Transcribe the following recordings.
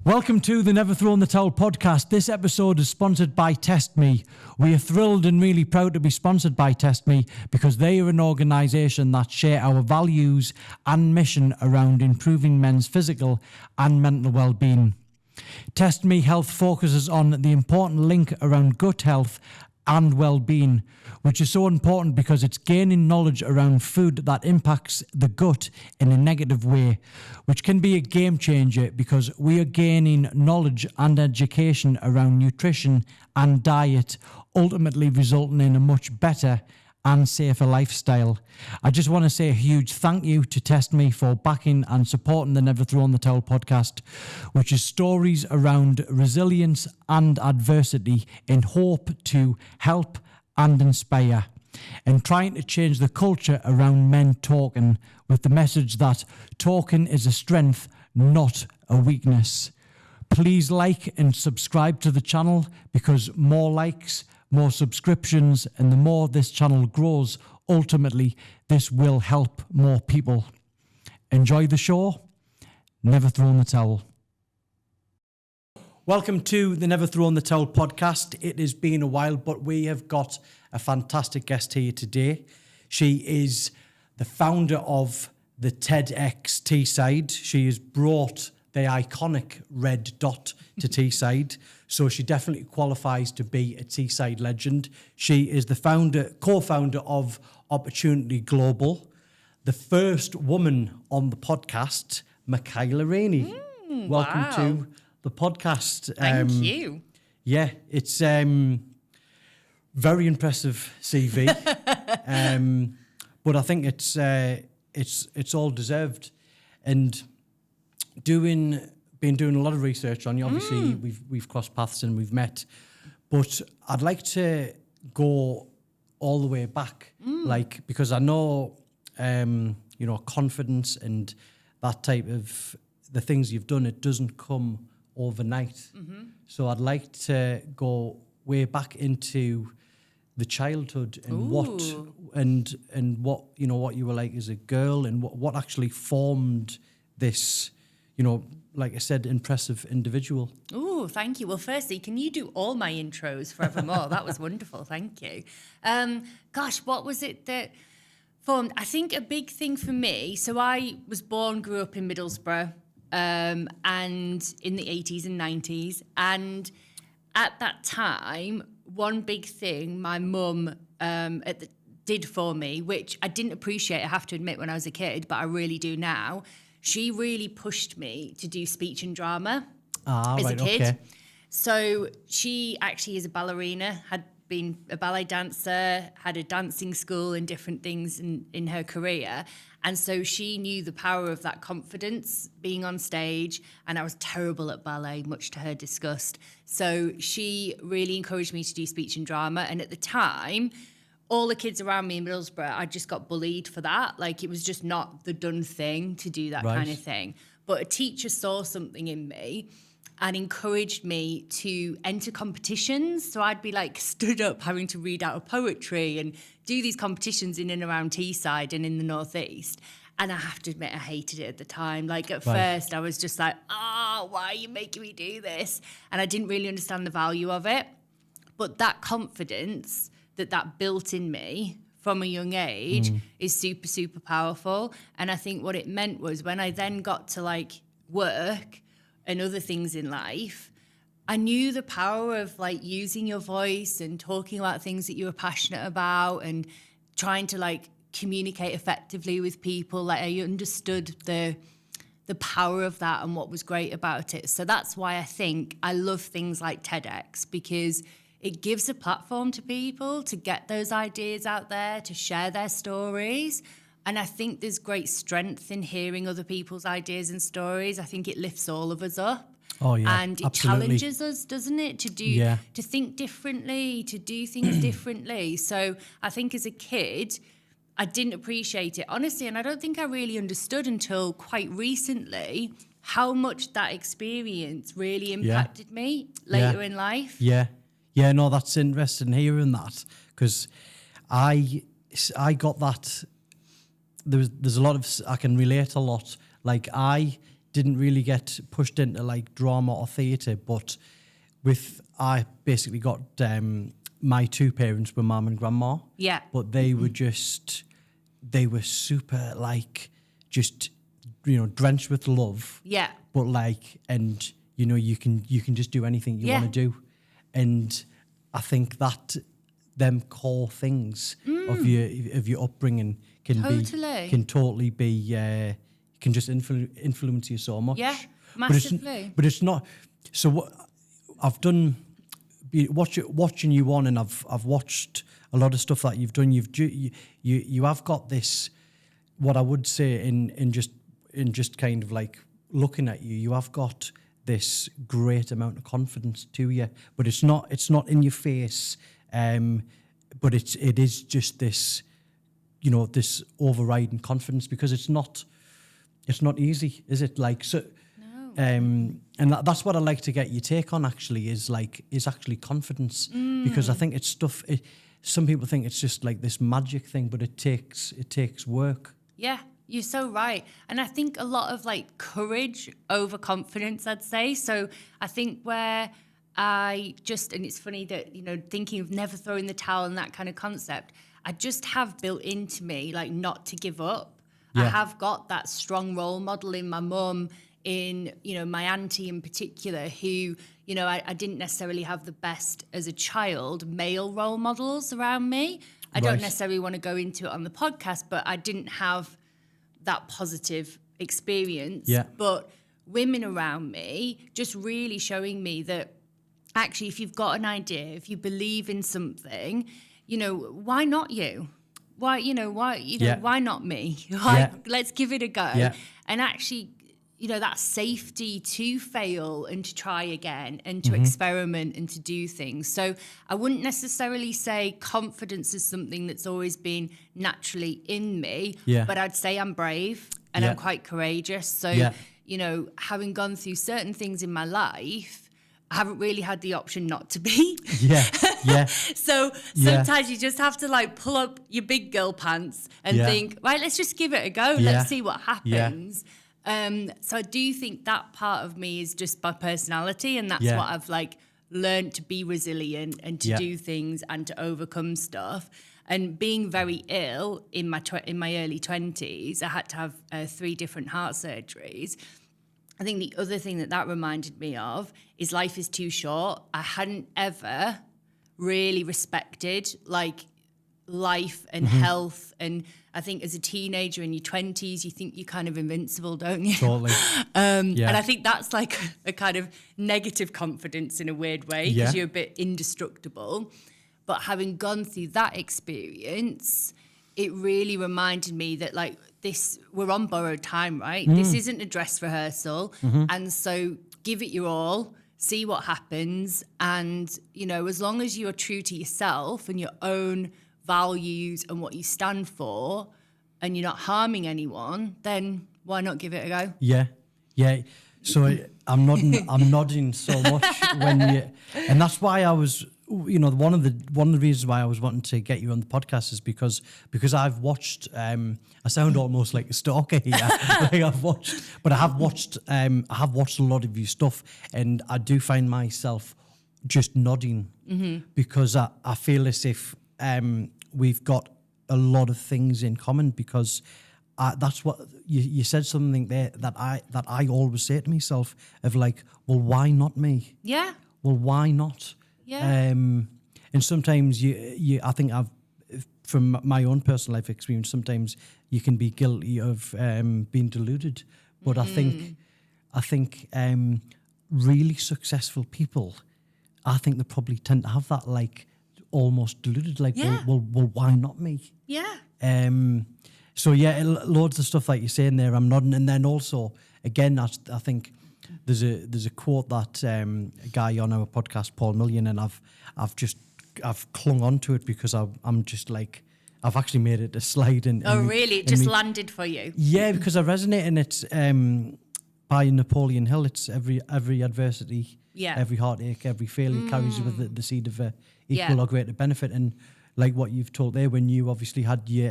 Welcome to the Never Throw in the Towel podcast. This episode is sponsored by Test Me. We are thrilled and really proud to be sponsored by Test Me because they are an organisation that share our values and mission around improving men's physical and mental well-being. Test Me Health focuses on the important link around gut health and well-being, which is so important because it's gaining knowledge around food that impacts the gut in a negative way, which can be a game changer because we are gaining knowledge and education around nutrition and diet, ultimately resulting in a much better and safer lifestyle. I just want to say a huge thank you to Test Me for backing and supporting the Never Throw in the Towel podcast, which is stories around resilience and adversity in hope to help and inspire, and trying to change the culture around men talking with the message that talking is a strength, not a weakness. Please like and subscribe to the channel because more likes, more subscriptions, and the more this channel grows, ultimately, this will help more people. Enjoy the show. Never Throw in the Towel. Welcome to the Never Throw in the Towel podcast. It has been a while, but we have got a fantastic guest here today. She is the founder of the TEDx Teesside. She has brought the iconic red dot to Teesside, so she definitely qualifies to be a Teesside legend. She is the co-founder of Opportunity Global, the first woman on the podcast, Michaela Reaney. Welcome to the podcast. Thank you. Yeah, it's very impressive CV, but I think it's all deserved. And been doing a lot of research on you. Obviously, we've crossed paths and we've met, but I'd like to go all the way back, because I know, confidence and that type of the things you've done. It doesn't come overnight. So I'd like to go way back into the childhood and what you were like as a girl and what actually formed this, like I said, impressive individual. Oh, thank you. Well, firstly, can you do all my intros forevermore? That was wonderful. Thank you. What was it that formed? I think a big thing for me. So I was grew up in Middlesbrough, and in the 80s and 90s. And at that time, one big thing my mum did for me, which I didn't appreciate, I have to admit, when I was a kid, but I really do now. She really pushed me to do speech and drama as a kid. Okay. So she actually is a ballerina, had been a ballet dancer, had a dancing school and different things in her career. And so she knew the power of that confidence being on stage. And I was terrible at ballet, much to her disgust. So she really encouraged me to do speech and drama. And at the time, all the kids around me in Middlesbrough, I just got bullied for that. Like, it was just not the done thing to do that kind of thing. But a teacher saw something in me and encouraged me to enter competitions. So I'd be like stood up having to read out a poetry and do these competitions in and around Teesside and in the Northeast. And I have to admit, I hated it at the time. Like, at first, I was just like, why are you making me do this? And I didn't really understand the value of it. But that confidence that built in me from a young age is super, super powerful. And I think what it meant was when I then got to like work and other things in life, I knew the power of like using your voice and talking about things that you were passionate about and trying to like communicate effectively with people. Like, I understood the power of that and what was great about it. So that's why I think I love things like TEDx, because it gives a platform to people to get those ideas out there, to share their stories. And I think there's great strength in hearing other people's ideas and stories. I think it lifts all of us up. Oh, yeah, and it challenges us, doesn't it, to think differently, to do things differently. So I think as a kid, I didn't appreciate it, honestly, and I don't think I really understood until quite recently how much that experience really impacted me later in life. Yeah, no, that's interesting hearing that, because I got that. There's a lot of, I can relate a lot. Like, I didn't really get pushed into like drama or theatre, but I basically got my two parents were mum and grandma. Yeah. But they were super like just, drenched with love. Yeah. But like, and you can just do anything you want to do. And I think that them core things of your upbringing can totally be can just influence you so much. Yeah, massively. But it's not. So what I've done, watching you on, and I've watched a lot of stuff that you've done. You have got this. What I would say in just kind of like looking at you, you have got this great amount of confidence to you, but it's not in your face. But it is just this, this overriding confidence, because it's not easy, is it? Like, so, no. And that's what I like to get your take on. Actually, is actually confidence, because I think it's stuff. Some people think it's just like this magic thing, but it takes work. Yeah. You're so right. And I think a lot of like courage over confidence, I'd say. So I think where and it's funny that, thinking of never throwing the towel and that kind of concept, I just have built into me, like, not to give up. Yeah. I have got that strong role model in my mum, in, my auntie in particular, who, I didn't necessarily have the best as a child male role models around me. I don't necessarily want to go into it on the podcast, but I didn't have that positive experience. Yeah. But women around me just really showing me that actually, if you've got an idea, if you believe in something, why not you? Why not me? Let's give it a go. Yeah. And actually, that safety to fail and to try again and to experiment and to do things. So I wouldn't necessarily say confidence is something that's always been naturally in me, but I'd say I'm brave and I'm quite courageous. So, having gone through certain things in my life, I haven't really had the option not to be. So sometimes you just have to like pull up your big girl pants and think, right, let's just give it a go. Let's see what happens. So I do think that part of me is just my personality, and that's what I've like learned to be resilient and to do things and to overcome stuff. And being very ill in my early 20s, I had to have 3 different heart surgeries. I think the other thing that reminded me of is life is too short. I hadn't ever really respected like life and health. And I think as a teenager in your 20s, you think you're kind of invincible, don't you? Totally. And I think that's like a kind of negative confidence in a weird way, because you're a bit indestructible. But having gone through that experience, it really reminded me that like we're on borrowed time, right? This isn't a dress rehearsal. And so give it your all, see what happens. And, as long as you're true to yourself and your own values and what you stand for, and you're not harming anyone, then why not give it a go? Yeah. So I'm nodding so much and that's why I was, one of the reasons why I was wanting to get you on the podcast is because I've watched. I sound almost like a stalker here. I have watched a lot of your stuff, and I do find myself just nodding because I feel as if we've got a lot of things in common, because that's what you said something there that I always say to myself of like, well, why not me? Yeah. Well, why not? Yeah. And sometimes I think from my own personal life experience, sometimes you can be guilty of being deluded. But I think really successful people, I think they probably tend to have that like almost deluded, like, well, why not me? Yeah. So loads of stuff like you're saying there, I'm nodding. And then also, again, I think there's a quote that a guy on our podcast, Paul Million, and I've clung on to it because I'm just like, I've actually made it a slide in. Oh, really? It just landed for you? Yeah, because I resonate, and it's by Napoleon Hill. It's every adversity, every heartache, every failure carries with the seed of equal or greater benefit. And like what you've told there, when you obviously had your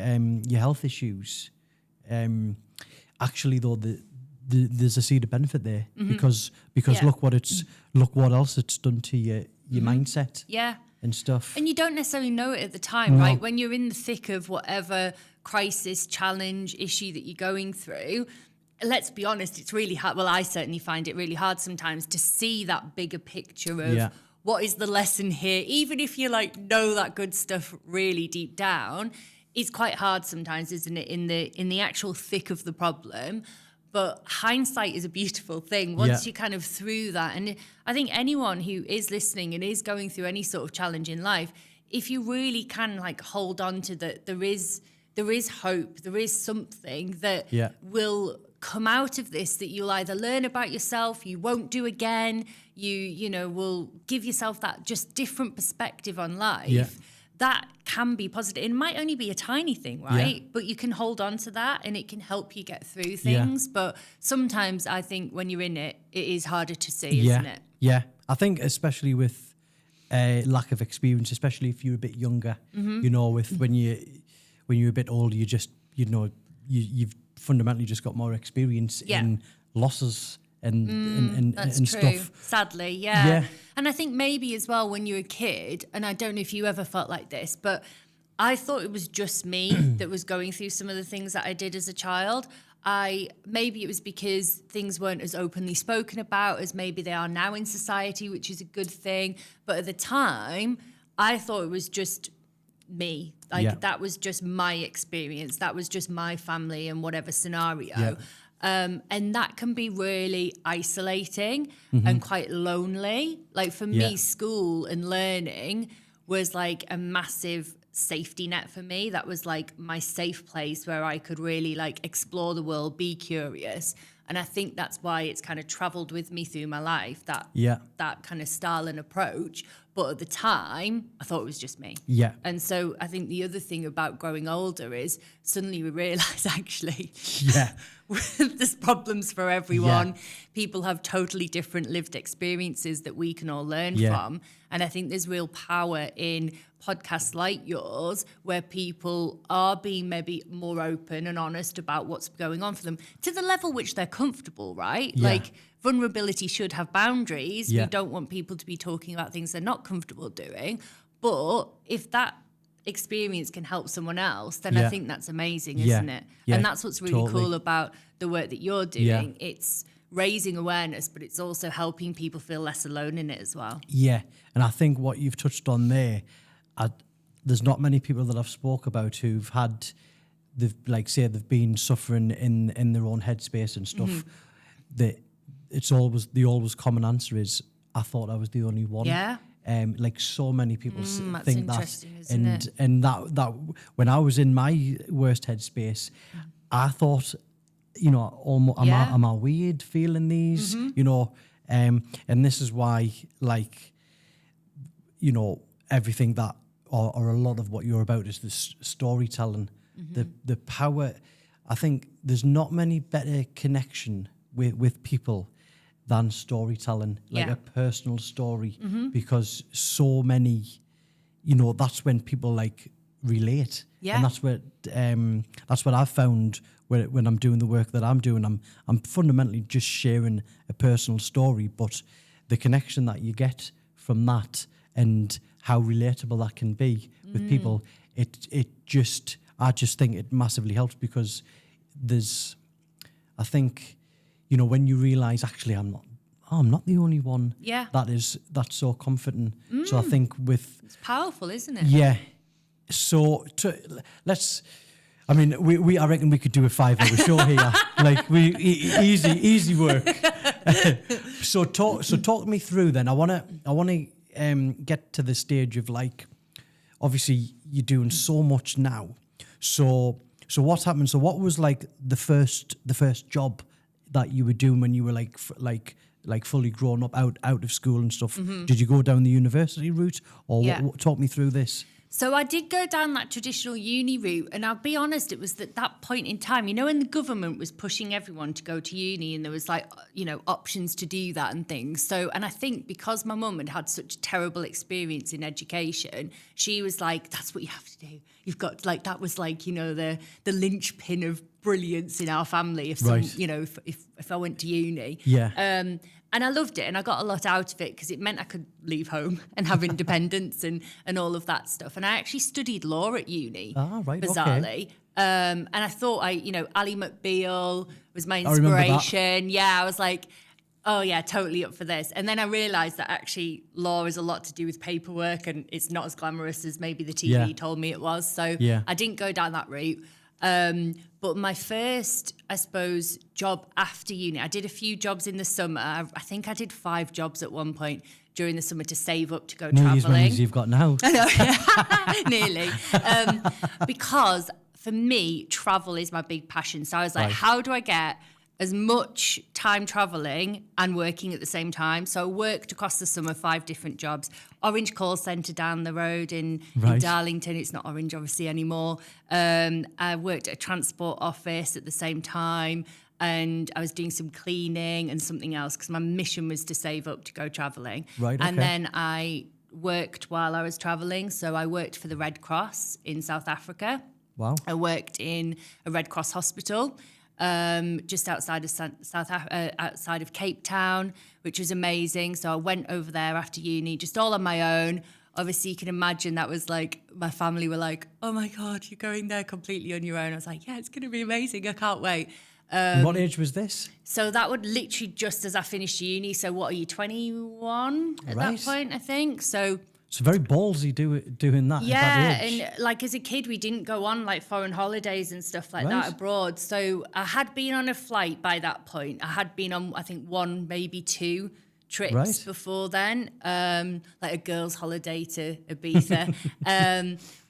health issues, actually though there's a seed of benefit there because Yeah. look what else it's done to your mindset Yeah. and stuff. And you don't necessarily know it at the time, No. right? When you're in the thick of whatever crisis, challenge, issue that you're going through, let's be honest, it's really hard. Well, I certainly find it really hard sometimes to see that bigger picture of what is the lesson here. Even if you like know that good stuff really deep down, it's quite hard sometimes, isn't it, in the actual thick of the problem. But hindsight is a beautiful thing once you're kind of through that. And I think anyone who is listening and is going through any sort of challenge in life, if you really can like hold on to that, there is hope, there is something that will come out of this that you'll either learn about yourself, you won't do again, you know, will give yourself that just different perspective on life. Yeah. That can be positive. It might only be a tiny thing, right? Yeah. But you can hold on to that and it can help you get through things. Yeah. But sometimes I think when you're in it, it is harder to see, isn't it? Yeah. I think especially with lack of experience, especially if you're a bit younger, you know, with when you're a bit older, you just, you know, you've fundamentally just got more experience in losses and true. stuff. Sadly, yeah. And I think maybe as well when you're a kid, and I don't know if you ever felt like this, but I thought it was just me that was going through some of the things that I did as a child. Maybe it was because things weren't as openly spoken about as maybe they are now in society, which is a good thing. But at the time, I thought it was just me. Like that was just my experience. That was just my family and whatever scenario. Yeah. And that can be really isolating and quite lonely. Like for me, school and learning was like a massive safety net for me. That was like my safe place where I could really like explore the world, be curious. And I think that's why it's kind of traveled with me through my life, that kind of style and approach. But at the time, I thought it was just me. Yeah. And so I think the other thing about growing older is suddenly we realise actually there's problems for everyone. Yeah. People have totally different lived experiences that we can all learn from. And I think there's real power in podcasts like yours where people are being maybe more open and honest about what's going on for them to the level which they're comfortable, right? Yeah. Like vulnerability should have boundaries. Yeah. We don't want people to be talking about things they're not comfortable doing. But if that experience can help someone else, then I think that's amazing, isn't it? Yeah. And that's what's really cool about the work that you're doing. Yeah. It's raising awareness, but it's also helping people feel less alone in it as well. Yeah. And I think what you've touched on there, there's not many people that I've spoke about who've had, they've been suffering in their own headspace and stuff. That the always common answer is, I thought I was the only one. Yeah. Like so many people think that, and that when I was in my worst headspace, I thought, you know, am I weird feeling these, you know, and this is why, like, you know, everything that or a lot of what you're about is the storytelling, the power. I think there's not many better connection with people than storytelling, like a personal story, because so many, you know, that's when people like relate, and that's what I've found when I'm doing the work that I'm doing. I'm fundamentally just sharing a personal story, but the connection that you get from that and how relatable that can be with people, I just think it massively helps, because I think, you know, when you realise actually I'm not the only one. Yeah. That's so comforting. So I think it's powerful, isn't it? Yeah. So I reckon we could do a 5-hour show here. Like easy work. So talk me through then. I wanna get to the stage of, like, obviously you're doing so much now. So what's happened? So what was like the first job that you were doing when you were like fully grown up, out of school and stuff? Did you go down the university route, or talk me through this? So I did go down that traditional uni route, and I'll be honest, it was at that point in time, you know, when the government was pushing everyone to go to uni and there was like, you know, options to do that and things. So, and I think because my mum had had such a terrible experience in education, she was like, that's what you have to do. You've got like, that was like, you know, the linchpin of brilliance in our family. If some, you know, if I went to uni. Yeah. And I loved it, and I got a lot out of it because it meant I could leave home and have independence and all of that stuff. And I actually studied law at uni, bizarrely. Okay. And I thought Ally McBeal was my inspiration. Yeah, I was like, oh yeah, totally up for this. And then I realised that actually law is a lot to do with paperwork, and it's not as glamorous as maybe the TV told me it was. So I didn't go down that route. But my first, I suppose, job after uni, I did a few jobs in the summer. I think I did 5 jobs at one point during the summer to save up to go travelling. Nearly as many as you've got now. I know, nearly. Because for me, travel is my big passion. So I was like, how do I get as much time travelling and working at the same time? So I worked across the summer 5 different jobs. Orange call centre down the road in Darlington. It's not Orange, obviously, anymore. I worked at a transport office at the same time, and I was doing some cleaning and something else because my mission was to save up to go travelling. Right, okay. And then I worked while I was travelling. So I worked for the Red Cross in South Africa. Wow. I worked in a Red Cross hospital. Just outside of outside of Cape Town, which was amazing. So I went over there after uni, just all on my own. Obviously, you can imagine that was like, my family were like, oh my God, you're going there completely on your own. I was like, yeah, it's going to be amazing. I can't wait. What age was this? So that would literally just as I finished uni. So what are you, 21 at that point, I think? So it's very ballsy doing that. Yeah, at that age. and like as a kid, we didn't go on like foreign holidays and stuff like that abroad. So I had been on a flight by that point. I had been on, I think, 1, maybe 2 trips before then, like a girls' holiday to Ibiza,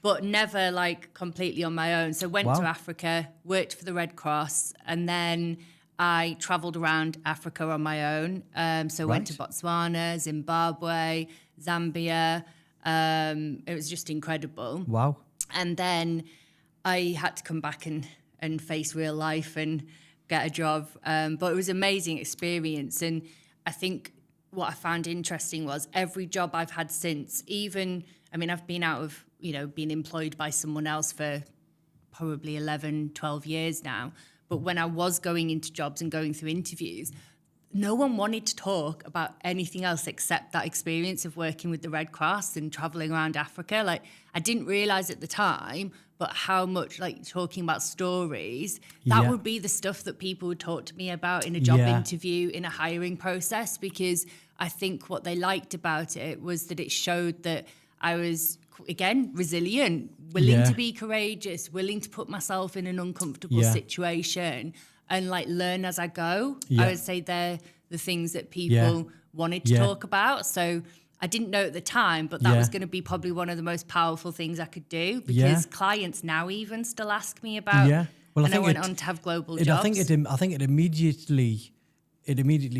but never like completely on my own. So went to Africa, worked for the Red Cross, and then I travelled around Africa on my own. So went to Botswana, Zimbabwe, Zambia. It was just incredible. Wow. And then I had to come back and face real life and get a job. But it was an amazing experience. And I think what I found interesting was every job I've had since, I've been out of, being employed by someone else for probably 11, 12 years now. But when I was going into jobs and going through interviews, no one wanted to talk about anything else except that experience of working with the Red Cross and traveling around Africa. Like, I didn't realize at the time, but how much, like, talking about stories, that would be the stuff that people would talk to me about in a job interview, in a hiring process, because I think what they liked about it was that it showed that I was, again, resilient, willing to be courageous, willing to put myself in an uncomfortable situation and like learn as I go. I would say they're the things that people wanted to talk about. So I didn't know at the time, but that was going to be probably one of the most powerful things I could do, because clients now even still ask me about. Yeah. Well, I went on to have global jobs. I think it immediately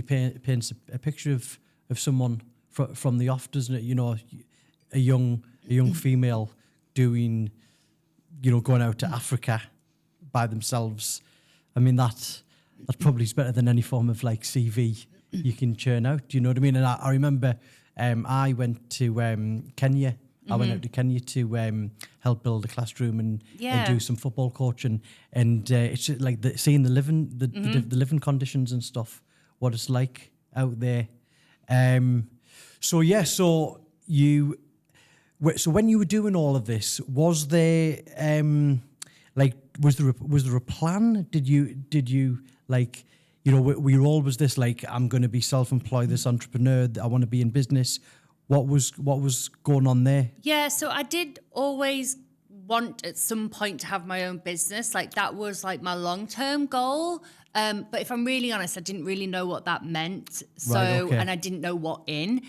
paints a picture of someone from the off, doesn't it? A young female doing, going out to Africa by themselves. I mean, that probably is better than any form of like CV you can churn out. Do you know what I mean? And I remember I went to Kenya. I went out to Kenya to help build a classroom and do some football coaching. And it's just like seeing the living conditions and stuff, what it's like out there. So when you were doing all of this, was there was there a plan? Did you like, were you always this like, I'm going to be self-employed, this entrepreneur, I want to be in business? What was going on there? Yeah, so I did always want at some point to have my own business. Like, that was like my long-term goal. But if I'm really honest, I didn't really know what that meant. And I didn't know what in.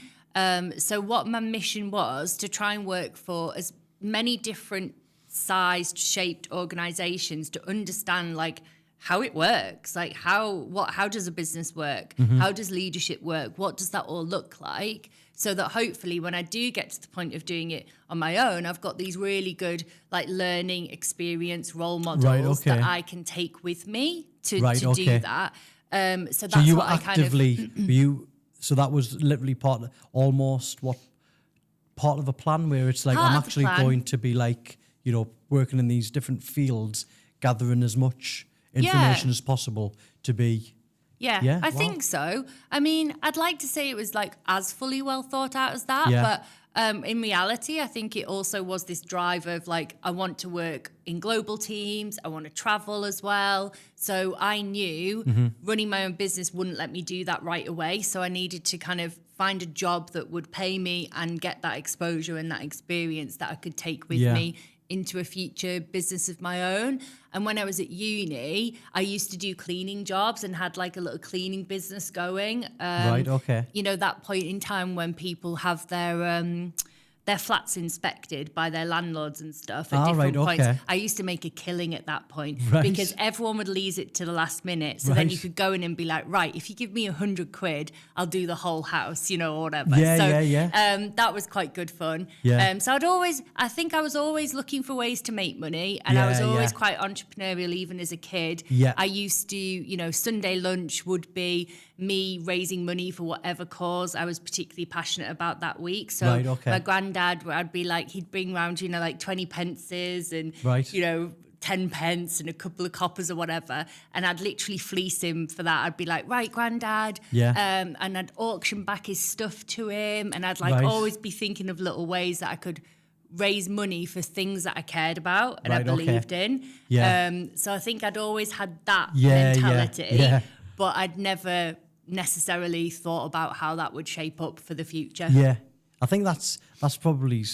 So what my mission was to try and work for as many different sized, shaped organizations to understand like how it works, like how does a business work? How does leadership work? What does that all look like? So that hopefully when I do get to the point of doing it on my own, I've got these really good like learning experience role models that I can take with me to do that. So that's you what actively, I kind of... So that was literally part of a plan where it's like, I'm actually going to be like, working in these different fields, gathering as much information as possible to be... Yeah, I think so. I mean, I'd like to say it was like as fully well thought out as that, but in reality, I think it also was this drive of like, I want to work in global teams, I want to travel as well. So I knew running my own business wouldn't let me do that right away. So I needed to kind of find a job that would pay me and get that exposure and that experience that I could take with me into a future business of my own. And when I was at uni, I used to do cleaning jobs and had like a little cleaning business going. That point in time when people have their flats inspected by their landlords and stuff at different points. I used to make a killing at that point because everyone would leave it to the last minute. So then you could go in and be like, right, if you give me £100, I'll do the whole house, or whatever. That was quite good fun. So I think I was always looking for ways to make money, and I was always quite entrepreneurial even as a kid. I used to, Sunday lunch would be me raising money for whatever cause I was particularly passionate about that week. So my granddad, I'd be like, he'd bring round, like 20 pences and, 10 pence and a couple of coppers or whatever. And I'd literally fleece him for that. I'd be like, right, granddad. And I'd auction back his stuff to him. And I'd always be thinking of little ways that I could raise money for things that I cared about and I believed in. So I think I'd always had that mentality, but I'd never necessarily thought about how that would shape up for the future. I think that's probably...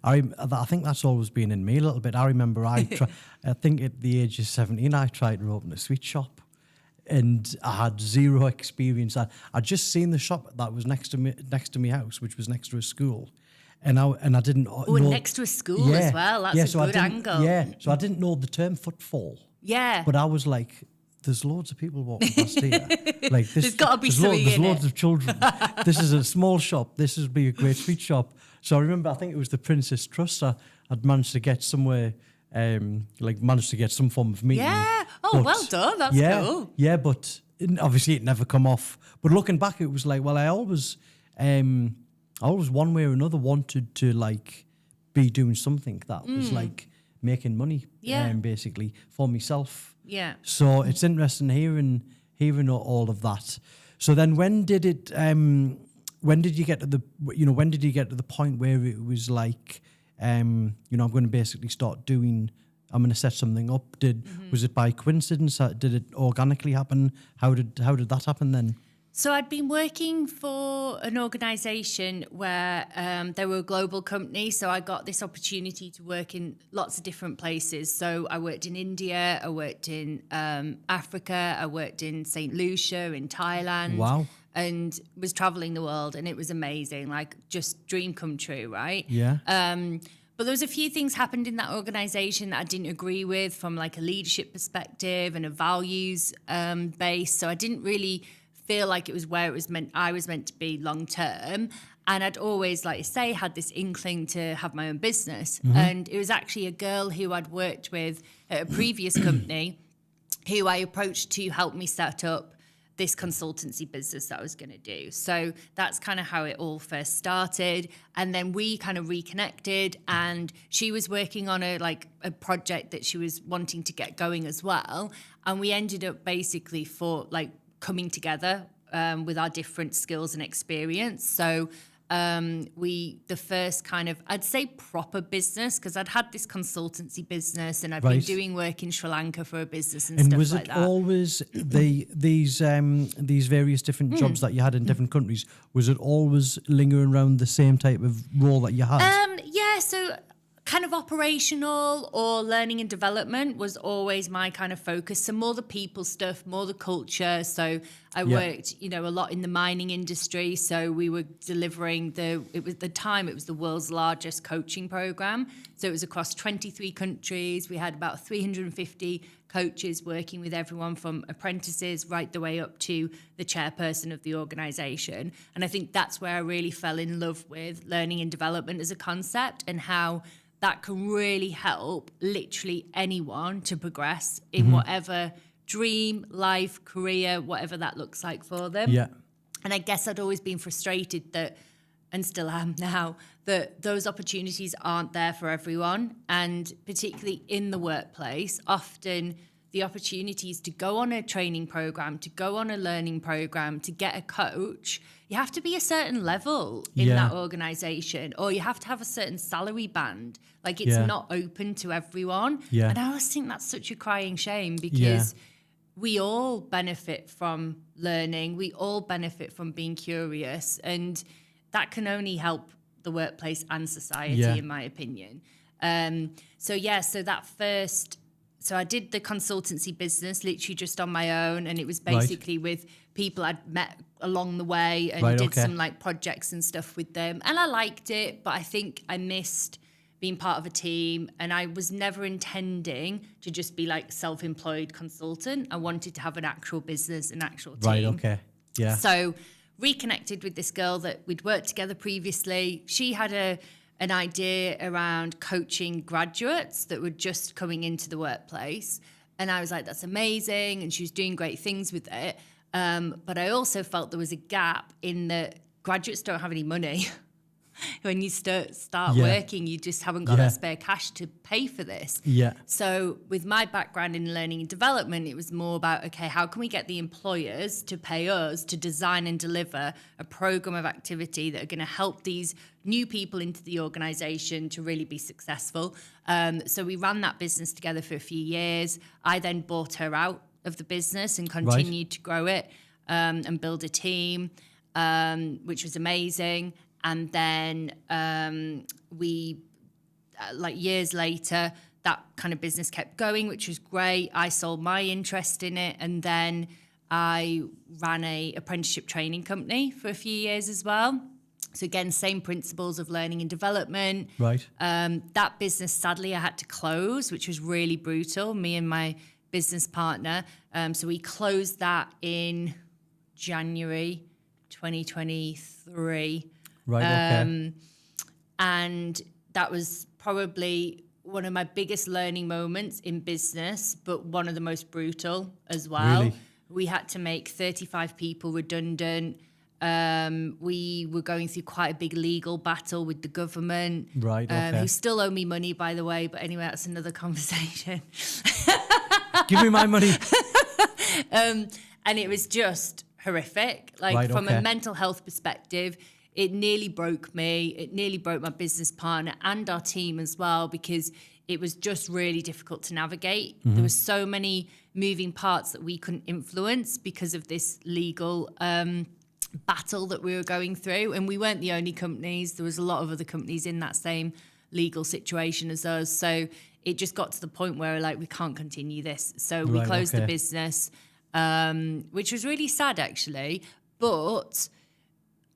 I think that's always been in me a little bit. I remember I think at the age of 17, I tried to open a sweet shop and I had zero experience. I'd just seen the shop that was next to my house, which was next to a school. And I didn't know... next to a school as well. That's a good angle. So I didn't know the term footfall. Yeah. But I was like... There's loads of people walking past here. Like this, there's got to be there's loads of children. This is a small shop. This would be a great sweet shop. So I remember, I think it was the Princess Trust. I'd managed to get somewhere, managed to get some form of meeting. Yeah. Oh, well done. That's cool. Yeah, but obviously it never come off. But looking back, it was like, well, I always one way or another wanted to be doing something that was like making money, basically for myself. Yeah. So it's interesting hearing all of that. So then when did you get to the point where it was like, I'm going to basically I'm going to set something up. Was it by coincidence? Did it organically happen? How did that happen then? So I'd been working for an organisation where they were a global company. So I got this opportunity to work in lots of different places. So I worked in India, I worked in Africa, I worked in St. Lucia, in Thailand. Wow. And was travelling the world, and it was amazing, like just dream come true, right? Yeah. But there was a few things happened in that organisation that I didn't agree with from like a leadership perspective and a values base. So I didn't really feel like it was where I was meant to be long term. And I'd always, like I say, had this inkling to have my own business. And it was actually a girl who I'd worked with at a previous company who I approached to help me set up this consultancy business that I was going to do. So that's kind of how it all first started. And then we kind of reconnected, and she was working on a project that she was wanting to get going as well. And we ended up basically coming together with our different skills and experience. So the first kind of, I'd say proper business, because I'd had this consultancy business and I'd been doing work in Sri Lanka for a business and stuff like that. And was it always these various different jobs that you had in different countries, was it always lingering around the same type of role that you had? Yeah, so kind of operational or learning and development was always my kind of focus. So more the people stuff, more the culture. So I worked, you know, a lot in the mining industry. So we were delivering it was the world's largest coaching program. So it was across 23 countries. We had about 350 coaches working with everyone from apprentices right the way up to the chairperson of the organization. And I think that's where I really fell in love with learning and development as a concept, and how that can really help literally anyone to progress in whatever dream, life, career, whatever that looks like for them. Yeah. And I guess I'd always been frustrated that, and still am now, that those opportunities aren't there for everyone. And particularly in the workplace, often the opportunities to go on a training program, to go on a learning program, to get a coach, you have to be a certain level in that organization, or you have to have a certain salary band. Like, it's not open to everyone. Yeah. And I always think that's such a crying shame, because we all benefit from learning. We all benefit from being curious, and that can only help the workplace and society, in my opinion. So I did the consultancy business literally just on my own, and it was basically with people I'd met along the way, and did some like projects and stuff with them. And I liked it, but I think I missed being part of a team, and I was never intending to just be like self-employed consultant. I wanted to have an actual business, an actual team. Right, okay. Yeah. So reconnected with this girl that we'd worked together previously. She had an idea around coaching graduates that were just coming into the workplace. And I was like, that's amazing. And she was doing great things with it. But I also felt there was a gap in that graduates don't have any money. When you start working, you just haven't got that spare cash to pay for this. Yeah. So with my background in learning and development, it was more about, okay, how can we get the employers to pay us to design and deliver a program of activity that are going to help these new people into the organization to really be successful. So we ran that business together for a few years. I then bought her out of the business and continued to grow it and build a team, which was amazing. And then years later, that kind of business kept going, which was great. I sold my interest in it. And then I ran a apprenticeship training company for a few years as well. So again, same principles of learning and development. Right. That business, sadly, I had to close, which was really brutal, me and my business partner. So we closed that in January 2023. Right, okay. And that was probably one of my biggest learning moments in business, but one of the most brutal as well. Really? We had to make 35 people redundant. We were going through quite a big legal battle with the government. Right, okay. Who still owe me money, by the way. But anyway, that's another conversation. Give me my money. And it was just horrific. Like, from a mental health perspective, it nearly broke me. It nearly broke my business partner and our team as well, because it was just really difficult to navigate. There were so many moving parts that we couldn't influence because of this legal battle that we were going through. And we weren't the only companies. There was a lot of other companies in that same legal situation as us. So it just got to the point where, like, we can't continue this. So we closed the business, which was really sad, actually. But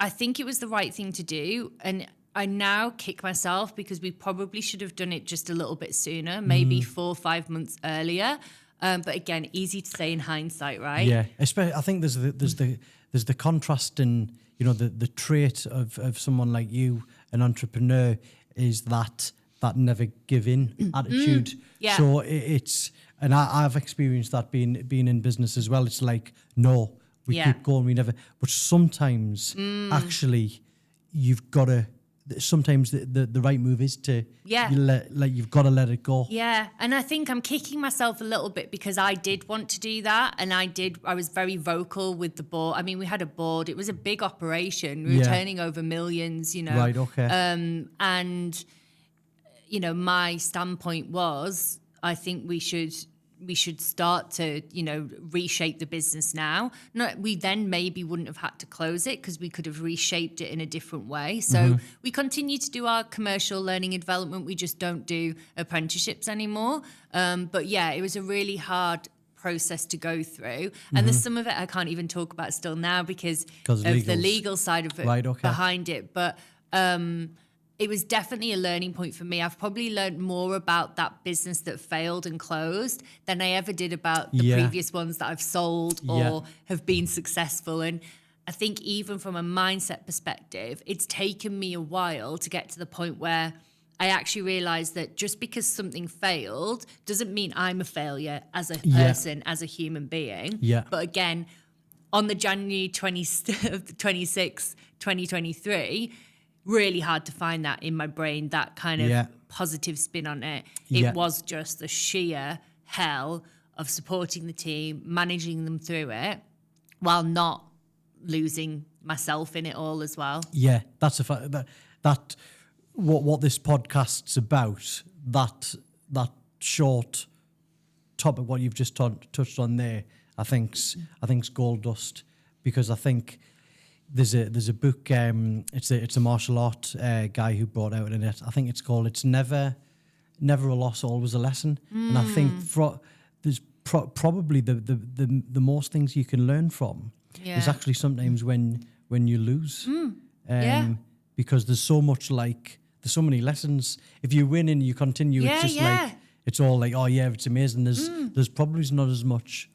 I think it was the right thing to do. And I now kick myself because we probably should have done it just a little bit sooner, maybe 4 or 5 months earlier. But again, easy to say in hindsight, right? Yeah, especially I think there's the contrast in, you know, the trait of someone like you, an entrepreneur, is that never give in attitude. Yeah. So it's, and I've experienced that being in business as well. It's like, no, we keep going, we never. But sometimes actually you've got to. Sometimes the right move is to you've got to let it go. Yeah, and I think I'm kicking myself a little bit because I did want to do that, and I was very vocal with the board. I mean, we had a board. It was a big operation. We were turning over millions, you know. Right. Okay. And you know, my standpoint was, I think we should we should start to, reshape the business now. No, we then maybe wouldn't have had to close it because we could have reshaped it in a different way. So we continue to do our commercial learning and development. We just don't do apprenticeships anymore. But yeah, it was a really hard process to go through. And there's some of it I can't even talk about still now because of the legal side of it behind it. But it was definitely a learning point for me. I've probably learned more about that business that failed and closed than I ever did about the previous ones that I've sold or have been successful. And I think even from a mindset perspective, it's taken me a while to get to the point where I actually realized that just because something failed doesn't mean I'm a failure as a person, as a human being. Yeah. But again, on the January 26th, 2023, really hard to find that in my brain, that kind of positive spin on it. It was just the sheer hell of supporting the team, managing them through it, while not losing myself in it all as well. Yeah, that's a fact. That what this podcast's about, that short topic, what you've just touched on there, I think's gold dust, because I think there's a book. It's a martial art guy who brought out in it. I think it's called "It's Never a Loss, Always a Lesson." And I think there's probably the most things you can learn from is actually sometimes when you lose. Because there's so many lessons. If you win and you continue, it's just like it's all like, oh yeah, it's amazing. There's probably not as much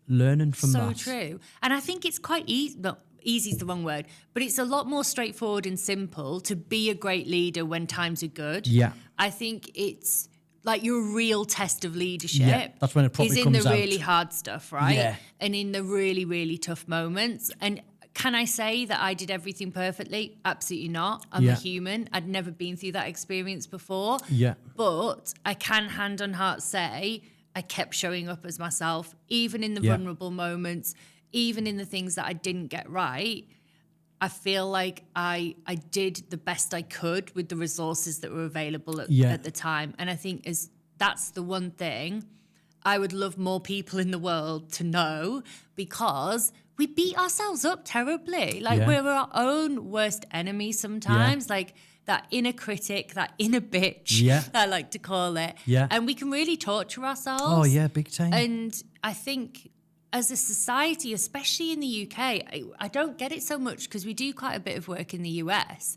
learning from that. So true. And I think it's quite easy. No, easy is the wrong word, but it's a lot more straightforward and simple to be a great leader when times are good. Yeah. I think it's like your real test of leadership. Yeah, that's when it probably comes out. Is in the out. really hard stuff, right? Yeah. And in the really, really tough moments. And can I say that I did everything perfectly? Absolutely not. I'm a human. I'd never been through that experience before. Yeah. But I can hand on heart say I kept showing up as myself, even in the vulnerable moments, even in the things that I didn't get right. I feel like I did the best I could with the resources that were available at the time. And I think that's the one thing I would love more people in the world to know, because we beat ourselves up terribly. Like we're our own worst enemy sometimes. Like that inner critic, that inner bitch, I like to call it. Yeah. And we can really torture ourselves. Oh yeah, big time. And I think as a society, especially in the UK, I don't get it so much because we do quite a bit of work in the US.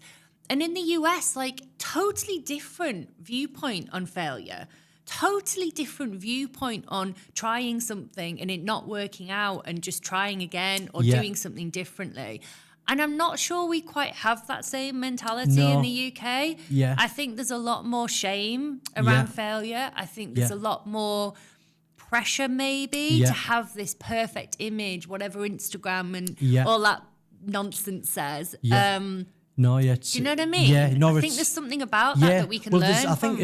And in the US, like totally different viewpoint on failure. Totally different viewpoint on trying something and it not working out and just trying again or doing something differently. And I'm not sure we quite have that same mentality in the UK. Yeah. I think there's a lot more shame around failure. I think there's a lot more pressure maybe to have this perfect image, whatever Instagram and all that nonsense says. Yeah. Do you know what I mean? Yeah, no, I think there's something about that we can learn from. I think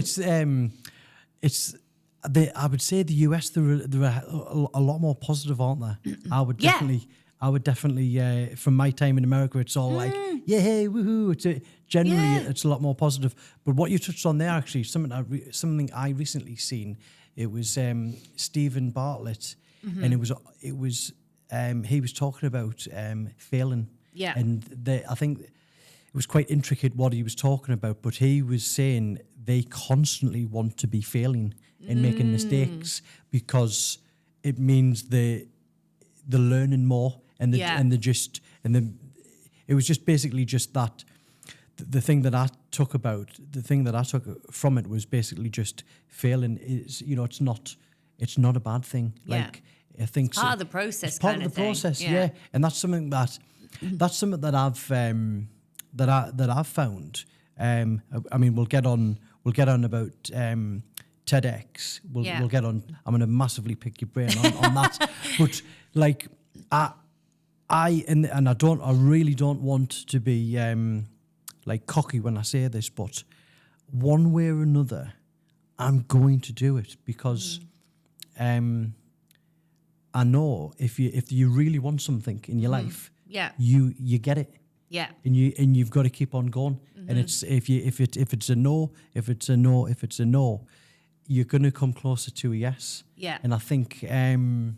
I would say the US, they're a lot more positive, aren't they? I would definitely, from my time in America, it's all like, hey, woohoo. It's a lot more positive. But what you touched on there, actually, something I recently seen, it was Stephen Bartlett, and it was he was talking about failing. Yeah. And I think it was quite intricate what he was talking about, but he was saying they constantly want to be failing and making mistakes because it means they're learning more it was just basically just that the thing that I took from it was basically just failing is, it's not a bad thing. Like I think it's part of the process. It's part of the process, yeah. And that's something that I've found. I mean, we'll get on about TEDx. We'll get on. I'm going to massively pick your brain on that. But like, I really don't want to be like cocky when I say this, but one way or another, I'm going to do it because I know if you really want something in your life, you get it. Yeah. And you've got to keep on going. And it's if it's a no, you're going to come closer to a yes. Yeah. And I think, and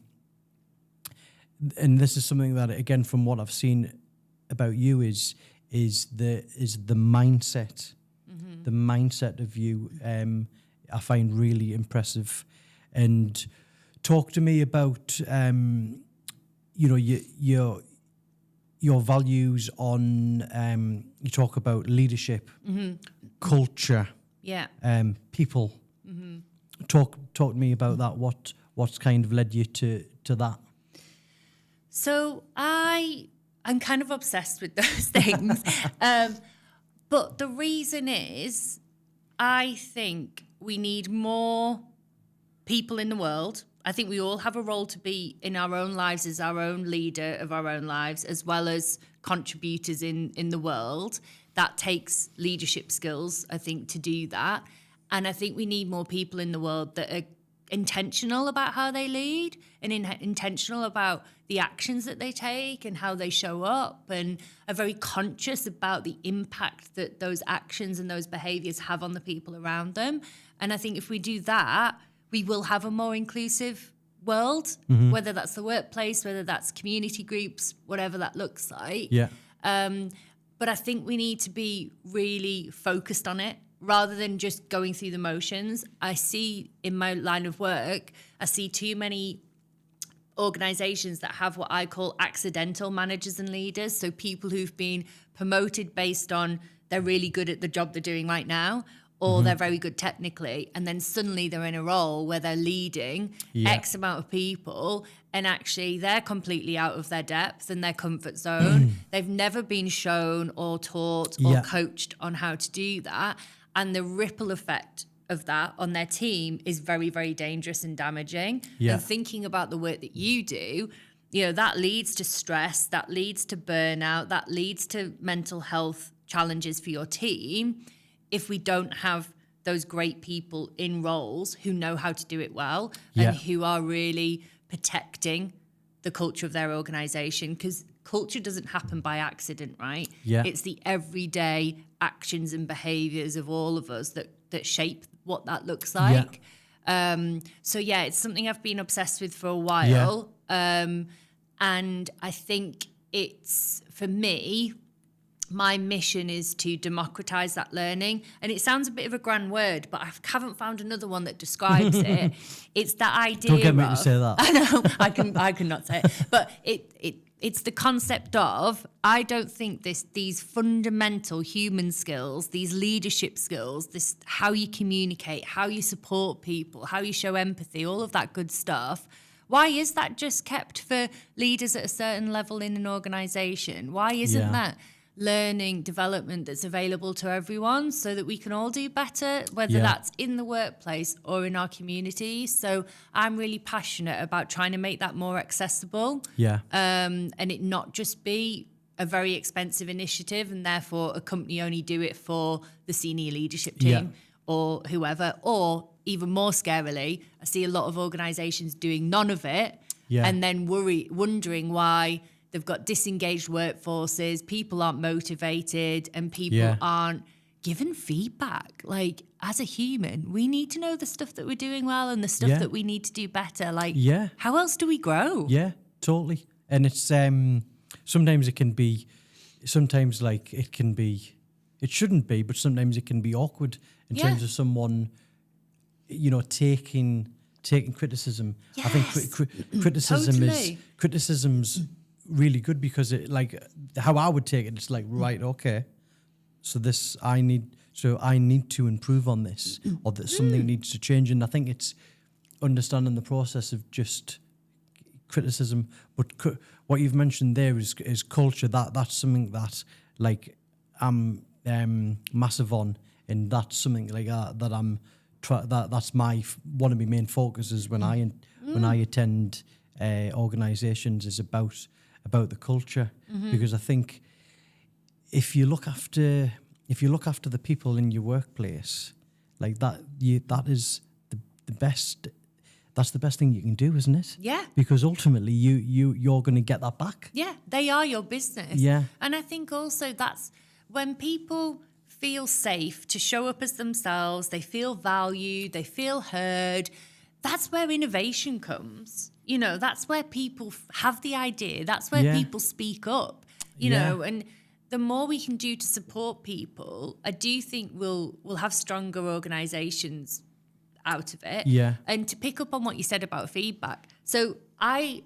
this is something that, again, from what I've seen about you, is the mindset. Mm-hmm. The mindset of you, I find really impressive. And talk to me about, your values on. You talk about leadership, mm-hmm. culture, people. Mm-hmm. Talk to me about that. What's kind of led you to that? So I'm kind of obsessed with those things. But the reason is, I think we need more people in the world. I think we all have a role to be in our own lives as our own leader of our own lives, as well as contributors in the world. That takes leadership skills, I think, to do that. And I think we need more people in the world that are intentional about how they lead and intentional about the actions that they take and how they show up, and are very conscious about the impact that those actions and those behaviours have on the people around them. And I think if we do that, we will have a more inclusive world, mm-hmm. whether that's the workplace, whether that's community groups, whatever that looks like. Yeah. But I think we need to be really focused on it rather than just going through the motions. I see in my line of work, I see too many organizations that have what I call accidental managers and leaders. So people who've been promoted based on they're really good at the job they're doing right now, or mm-hmm. they're very good technically, and then suddenly they're in a role where they're leading X amount of people, and actually they're completely out of their depth and their comfort zone. They've never been shown or taught or coached on how to do that, and the ripple effect of that on their team is very, very dangerous and damaging. And thinking about the work that you do, that leads to stress, that leads to burnout, that leads to mental health challenges for your team if we don't have those great people in roles who know how to do it well and who are really protecting the culture of their organization. Because culture doesn't happen by accident, right? It's the everyday actions and behaviors of all of us that shape what that looks like. It's something I've been obsessed with for a while. And I think it's, for me, my mission is to democratize that learning. And it sounds a bit of a grand word, but I haven't found another one that describes it. It's that idea. Don't get me to say that. I know, I cannot say it. But it's the concept of, I don't think these fundamental human skills, these leadership skills, this how you communicate, how you support people, how you show empathy, all of that good stuff. Why is that just kept for leaders at a certain level in an organization? Why isn't that learning, development that's available to everyone so that we can all do better, whether that's in the workplace or in our communities? So I'm really passionate about trying to make that more accessible. And it not just be a very expensive initiative and therefore a company only do it for the senior leadership team or whoever. Or even more scarily, I see a lot of organizations doing none of it and then wondering why they've got disengaged workforces, people aren't motivated, and people aren't given feedback. Like, as a human, we need to know the stuff that we're doing well and the stuff that we need to do better. Like, how else do we grow? Yeah, totally. And it's sometimes it can be, it shouldn't be, but sometimes it can be awkward in terms of someone, taking criticism. I think criticism's really good, because it, like, how I would take it, it's like, right, okay, so I need to improve on this, or that something needs to change. And I think it's understanding the process of just criticism. But what you've mentioned there is culture. That's something that, like, I'm massive on, and that's something like that I'm that's one of my main focuses when I attend organisations, is about the culture, because I think if you look after the people in your workplace, like that is the best. That's the best thing you can do, isn't it? Yeah. Because ultimately you're going to get that back. Yeah, they are your business. Yeah. And I think also that's when people feel safe to show up as themselves, they feel valued, they feel heard, that's where innovation comes. You know, that's where people have the idea. That's where people speak up, you know, and the more we can do to support people, I do think we'll have stronger organizations out of it. Yeah. And to pick up on what you said about feedback. So I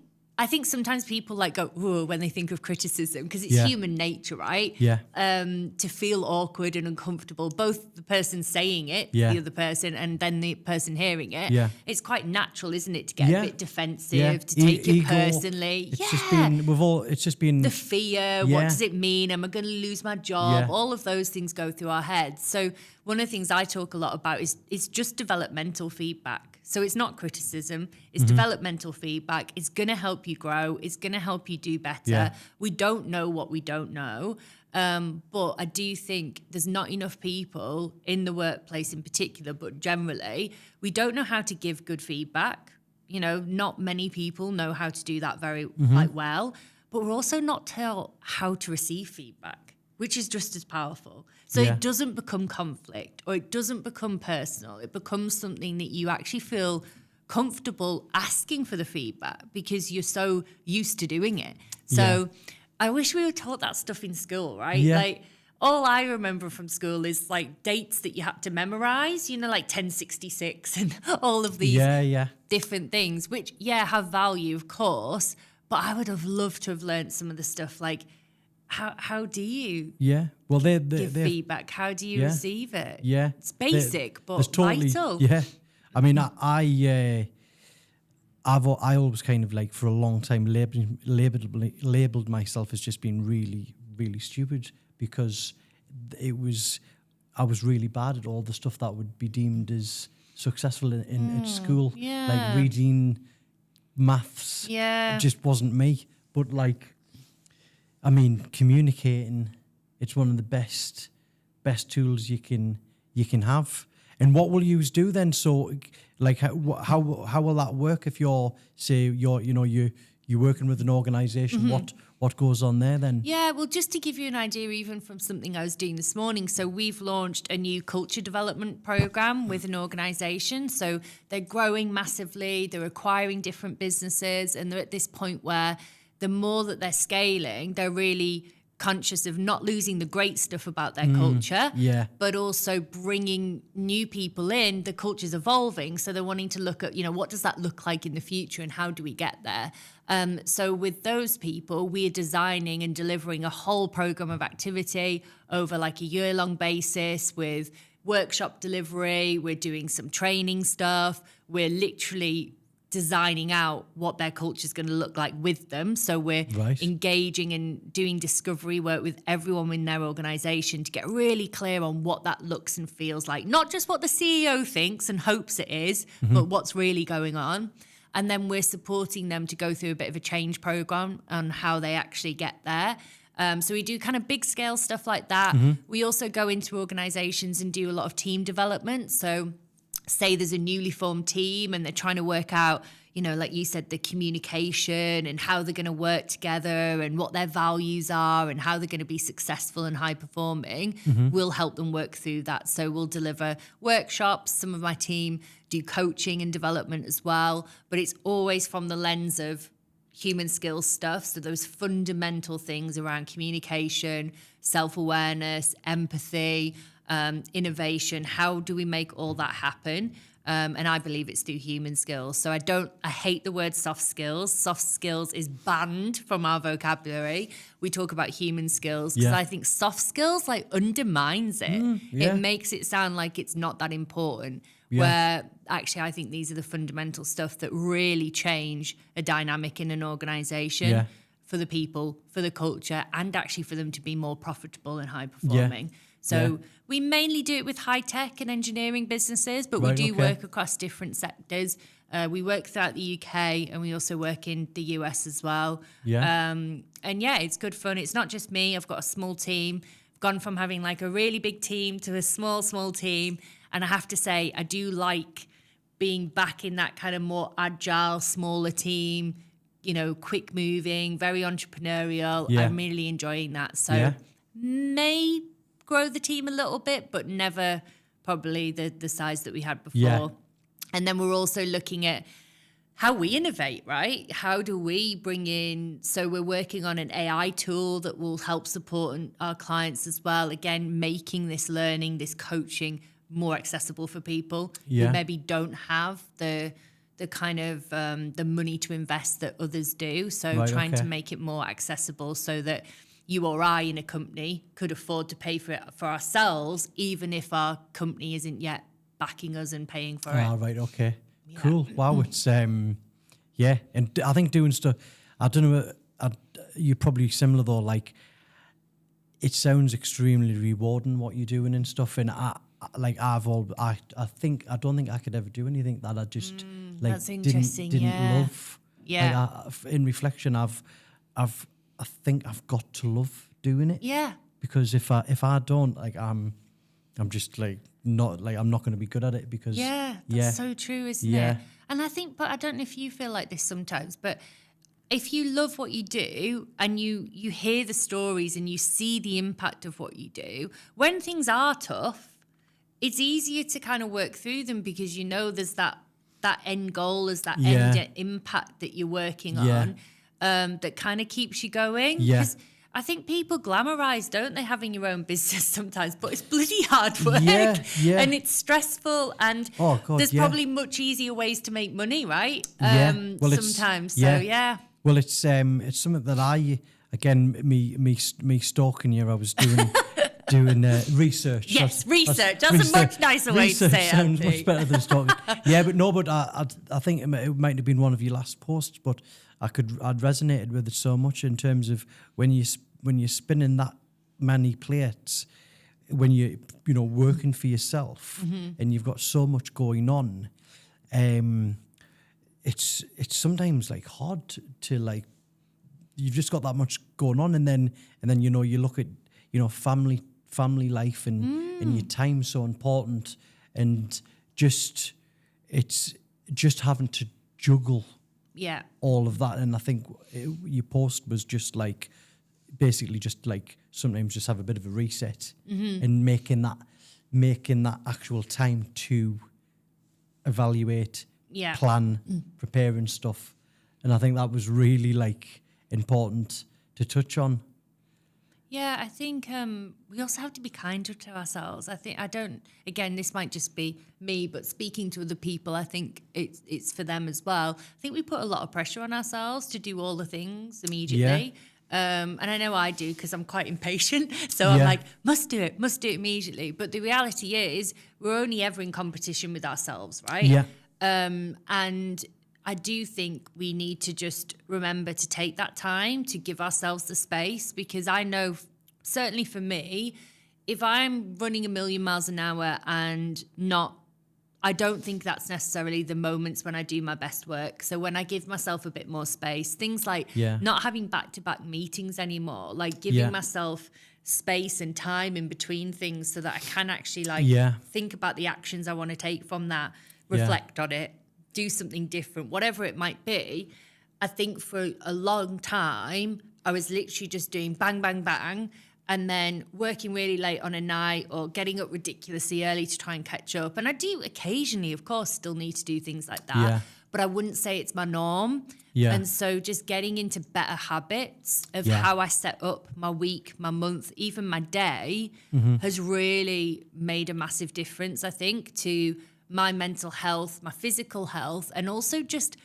think sometimes people like go, whoa, when they think of criticism, because it's human nature, right? Yeah. To feel awkward and uncomfortable, both the person saying it, the other person, and then the person hearing it. Yeah. It's quite natural, isn't it, to get a bit defensive, to take Ego. it personally. It's just been the fear, what does it mean? Am I going to lose my job? Yeah. All of those things go through our heads. So one of the things I talk a lot about is it's just developmental feedback. So it's not criticism, it's developmental feedback. It's going to help you grow. It's going to help you do better. Yeah. We don't know what we don't know. But I do think there's not enough people in the workplace in particular, but generally, we don't know how to give good feedback. You know, not many people know how to do that very well, but we're also not taught how to receive feedback, which is just as powerful. So it doesn't become conflict or it doesn't become personal. It becomes something that you actually feel comfortable asking for the feedback because you're so used to doing it. So I wish we were taught that stuff in school, right? Yeah. Like all I remember from school is like dates that you had to memorize, you know, like 1066 and all of these different things, which, have value, of course. But I would have loved to have learned some of the stuff like, how do you give feedback? How do you receive it? Yeah. It's basic, but totally, vital. Yeah. I mean, I always kind of like for a long time labeled myself as just being really, really stupid because I was really bad at all the stuff that would be deemed as successful at school. Yeah. Like reading, maths. Yeah. It just wasn't me. But like, I mean, communicating, it's one of the best tools you can have. And what will you do then? So, like, how will that work if you're working with an organisation? What goes on there then? Yeah, well, just to give you an idea, even from something I was doing this morning, so we've launched a new culture development program with an organisation. So they're growing massively, they're acquiring different businesses, and they're at this point where the more that they're scaling, they're really conscious of not losing the great stuff about their culture, but also bringing new people in. The culture's evolving, so they're wanting to look at, what does that look like in the future and how do we get there? So with those people, we are designing and delivering a whole program of activity over like a year-long basis with workshop delivery. We're doing some training stuff. We're literally designing out what their culture is going to look like with them. So we're engaging and doing discovery work with everyone in their organization to get really clear on what that looks and feels like. Not just what the CEO thinks and hopes it is, but what's really going on. And then we're supporting them to go through a bit of a change program on how they actually get there. So we do kind of big scale stuff like that. We also go into organizations and do a lot of team development. So say there's a newly formed team and they're trying to work out, like you said, the communication and how they're going to work together and what their values are and how they're going to be successful and high performing. We'll help them work through that. So we'll deliver workshops. Some of my team do coaching and development as well, but it's always from the lens of human skills stuff. So those fundamental things around communication, self-awareness, empathy, innovation. How do we make all that happen? And I believe it's through human skills. So I hate the word soft skills. Soft skills is banned from our vocabulary. We talk about human skills because I think soft skills like undermines it. It makes it sound like it's not that important. Where actually I think these are the fundamental stuff that really change a dynamic in an organization for the people, for the culture, and actually for them to be more profitable and high performing. So we mainly do it with high tech and engineering businesses, but we do work across different sectors. We work throughout the UK and we also work in the US as well. And it's good fun. It's not just me. I've got a small team. I've gone from having like a really big team to a small team. And I have to say, I do like being back in that kind of more agile, smaller team, quick moving, very entrepreneurial. I'm really enjoying that. So maybe grow the team a little bit, but never probably the size that we had before. Yeah. And then we're also looking at how we innovate, right? How do we bring in, so we're working on an AI tool that will help support our clients as well. Again, making this learning, this coaching more accessible for people who maybe don't have the kind of the money to invest that others do. So trying to make it more accessible so that you or I in a company could afford to pay for it for ourselves, even if our company isn't yet backing us and paying for it. Right, okay. Yeah. Cool. Wow, it's, and I think doing stuff, I don't know, you're probably similar though, like, it sounds extremely rewarding what you're doing and stuff, and I don't think I could ever do anything that I just that's interesting. didn't love. Yeah. Like, in reflection, I think I've got to love doing it. Yeah. Because if I don't, like, I'm just like not like I'm not going to be good at it because that's so true, isn't it? And I think, but I don't know if you feel like this sometimes, but if you love what you do and you hear the stories and you see the impact of what you do, when things are tough, it's easier to kind of work through them because you know there's that end goal, there's that end impact that you're working on that kind of keeps you going. Because I think people glamorize, don't they, having your own business sometimes, but it's bloody hard work and it's stressful and there's probably much easier ways to make money, right? Sometimes. Well, it's something that me stalking you, I was doing research. Yes, research. That's a much nicer way to say it. Research sounds much better than stalking. But I think it might have been one of your last posts, but I'd resonated with it so much in terms of when you're spinning that many plates, when you're working for yourself and you've got so much going on, it's sometimes like hard to like, you've just got that much going on, and then you look at family life and your time's so important, and it's just having to juggle all of that. And I think your post was just like basically just like sometimes just have a bit of a reset and making that actual time to evaluate, plan, prepare and stuff. And I think that was really like important to touch on. Yeah, I think we also have to be kinder to ourselves. Again, this might just be me, but speaking to other people, I think it's for them as well. I think we put a lot of pressure on ourselves to do all the things immediately. And I know I do because I'm quite impatient. So I'm like, must do it immediately. But the reality is we're only ever in competition with ourselves, right? Yeah. And I do think we need to just remember to take that time to give ourselves the space, because I know, certainly for me, if I'm running 1,000,000 miles an hour and I don't think that's necessarily the moments when I do my best work. So when I give myself a bit more space, things like not having back-to-back meetings anymore, like giving myself space and time in between things so that I can actually think about the actions I want to take from that, reflect on it, do something different, whatever it might be. I think for a long time, I was literally just doing bang, bang, bang, and then working really late on a night or getting up ridiculously early to try and catch up. And I do occasionally, of course, still need to do things like that, but I wouldn't say it's my norm. And so just getting into better habits of how I set up my week, my month, even my day has really made a massive difference, I think, to my mental health, my physical health, and also just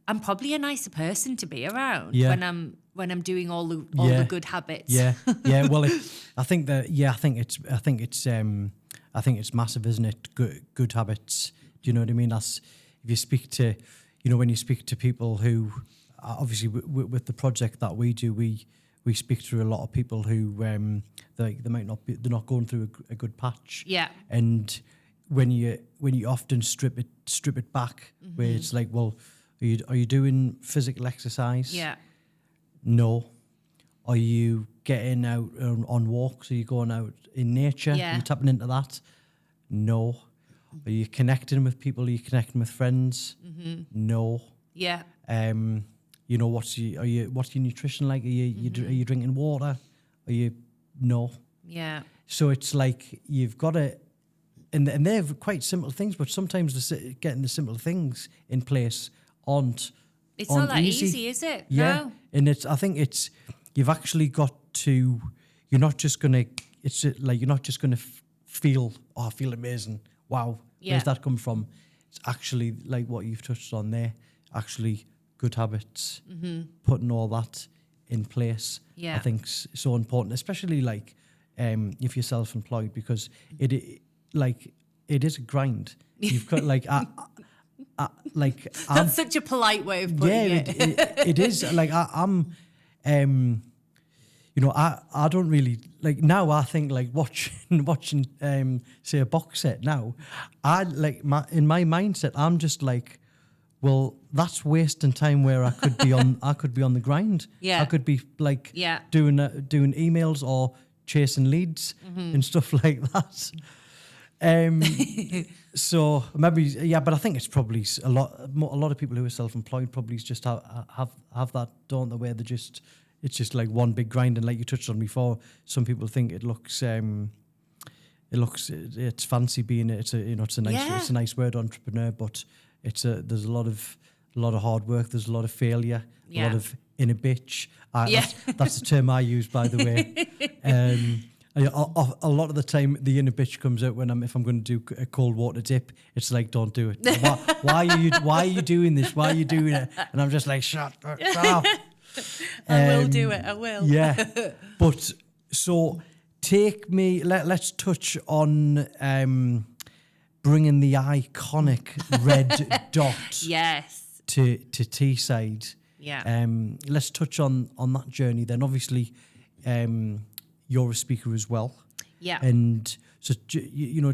I'm probably a nicer person to be around when I'm doing all the good habits. Well, I think it's massive, isn't it? Good habits. Do you know what I mean? That's if you speak to, when you speak to people who, obviously with the project that we do, we speak to a lot of people who they're not going through a good patch. And when you often strip it back, where it's like, well, are you doing physical exercise? No. Are you getting out on walks? Are you going out in nature? Are you tapping into that? No. Are you connecting with people? Are you connecting with friends? No. What's your nutrition like? Are you drinking water? Are you no? So it's like you've got to, and they're quite simple things, but sometimes getting the simple things in place aren't not that easy, is it? Yeah, No. and I think you've actually got to. You're not just gonna. It's like you're not just gonna feel. Oh, I feel amazing. Wow, where's that come from? It's actually like what you've touched on there. Actually, good habits, putting all that in place. Yeah. I think so important, especially like if you're self-employed, because it is a grind. You've got like That's such a polite way of putting it. It is like I'm. I don't really like now. I think like watching say a box set now. I like in my mindset. I'm just like, well, that's wasting time where I could be on. I could be on the grind. Yeah, I could be like doing emails or chasing leads and stuff like that. So maybe but I think it's probably a lot of people who are self-employed probably just have that, don't they, where they just. It's just like one big grind, and like you touched on before, some people think it's fancy being it's a nice word, entrepreneur, but there's a lot of hard work, there's a lot of failure, a lot of inner bitch. That's the term I use, by the way. A lot of the time, the inner bitch comes out if I'm going to do a cold water dip. It's like, don't do it. Why are you doing this? Why are you doing it? And I'm just like, shut up. I will do it. I will. Yeah, but so let's touch on bringing the iconic red dot. Yes. To Teesside. Yeah. Let's touch on that journey. Then, obviously, you're a speaker as well. Yeah. And so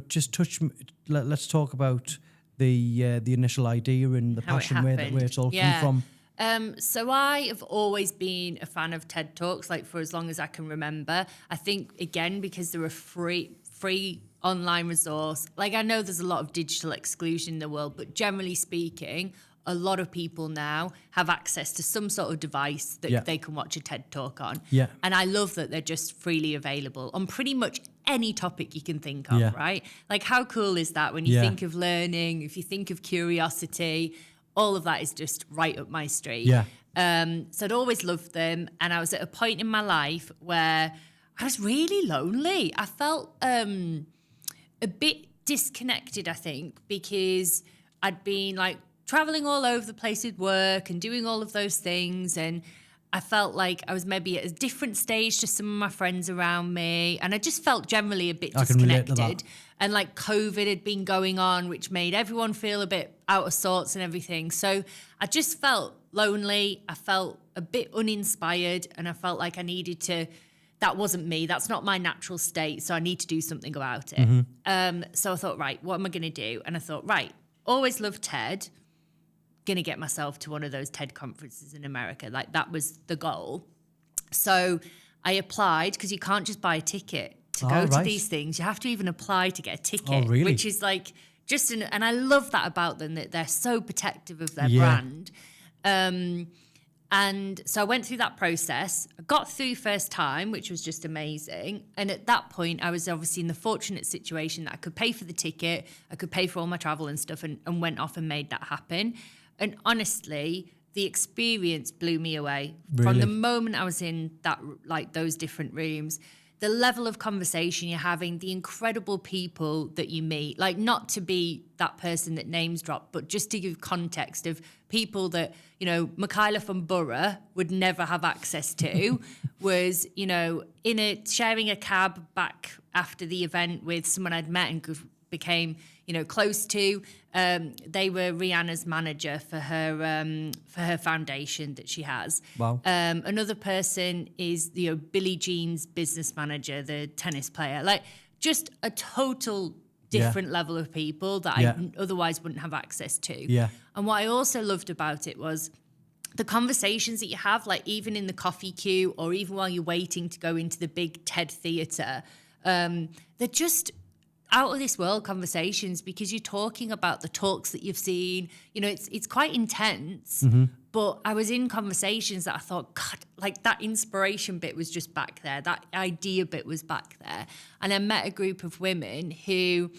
just touch. Let's talk about the initial idea and the passion where it's all come from. So I have always been a fan of TED Talks, like for as long as I can remember. I think, again, because they're a free online resource. Like, I know there's a lot of digital exclusion in the world, but generally speaking, a lot of people now have access to some sort of device that they can watch a TED Talk on. Yeah. And I love that they're just freely available on pretty much any topic you can think of, right? Like, how cool is that when you think of learning, if you think of curiosity, all of that is just right up my street. Yeah. So I'd always loved them. And I was at a point in my life where I was really lonely. I felt a bit disconnected, I think, because I'd been like traveling all over the place with work and doing all of those things. And I felt like I was maybe at a different stage to some of my friends around me. And I just felt generally a bit disconnected. And like COVID had been going on, which made everyone feel a bit out of sorts and everything. So I just felt lonely. I felt a bit uninspired, and I felt like I needed to, that wasn't me. That's not my natural state. So I need to do something about it. Mm-hmm. So I thought, right, what am I going to do? And I thought, right, always loved TED. Going to get myself to one of those TED conferences in America. Like, that was the goal. So I applied, because you can't just buy a ticket to go to these things. You have to even apply to get a ticket, which is like and I love that about them, that they're so protective of their brand. And so I went through that process. I got through first time, which was just amazing. And at that point, I was obviously in the fortunate situation that I could pay for the ticket, I could pay for all my travel and stuff, and went off and made that happen. And honestly, the experience blew me away. Really? From the moment I was in that, like, those different rooms, the level of conversation you're having, the incredible people that you meet, like, not to be that person that names drop, but just to give context of people that, Michaela from Borough would never have access to, was, sharing a cab back after the event with someone I'd met and became, close to. They were Rihanna's manager for her foundation that she has. Wow. Another person is Billie Jean's business manager, the tennis player. Like, just a total different level of people that I otherwise wouldn't have access to. Yeah. And what I also loved about it was the conversations that you have, like even in the coffee queue or even while you're waiting to go into the big TED theatre, they're just out of this world conversations, because you're talking about the talks that you've seen. It's quite intense, But I was in conversations that I thought, God, like that inspiration bit was just back there. That idea bit was back there. And I met a group of women who,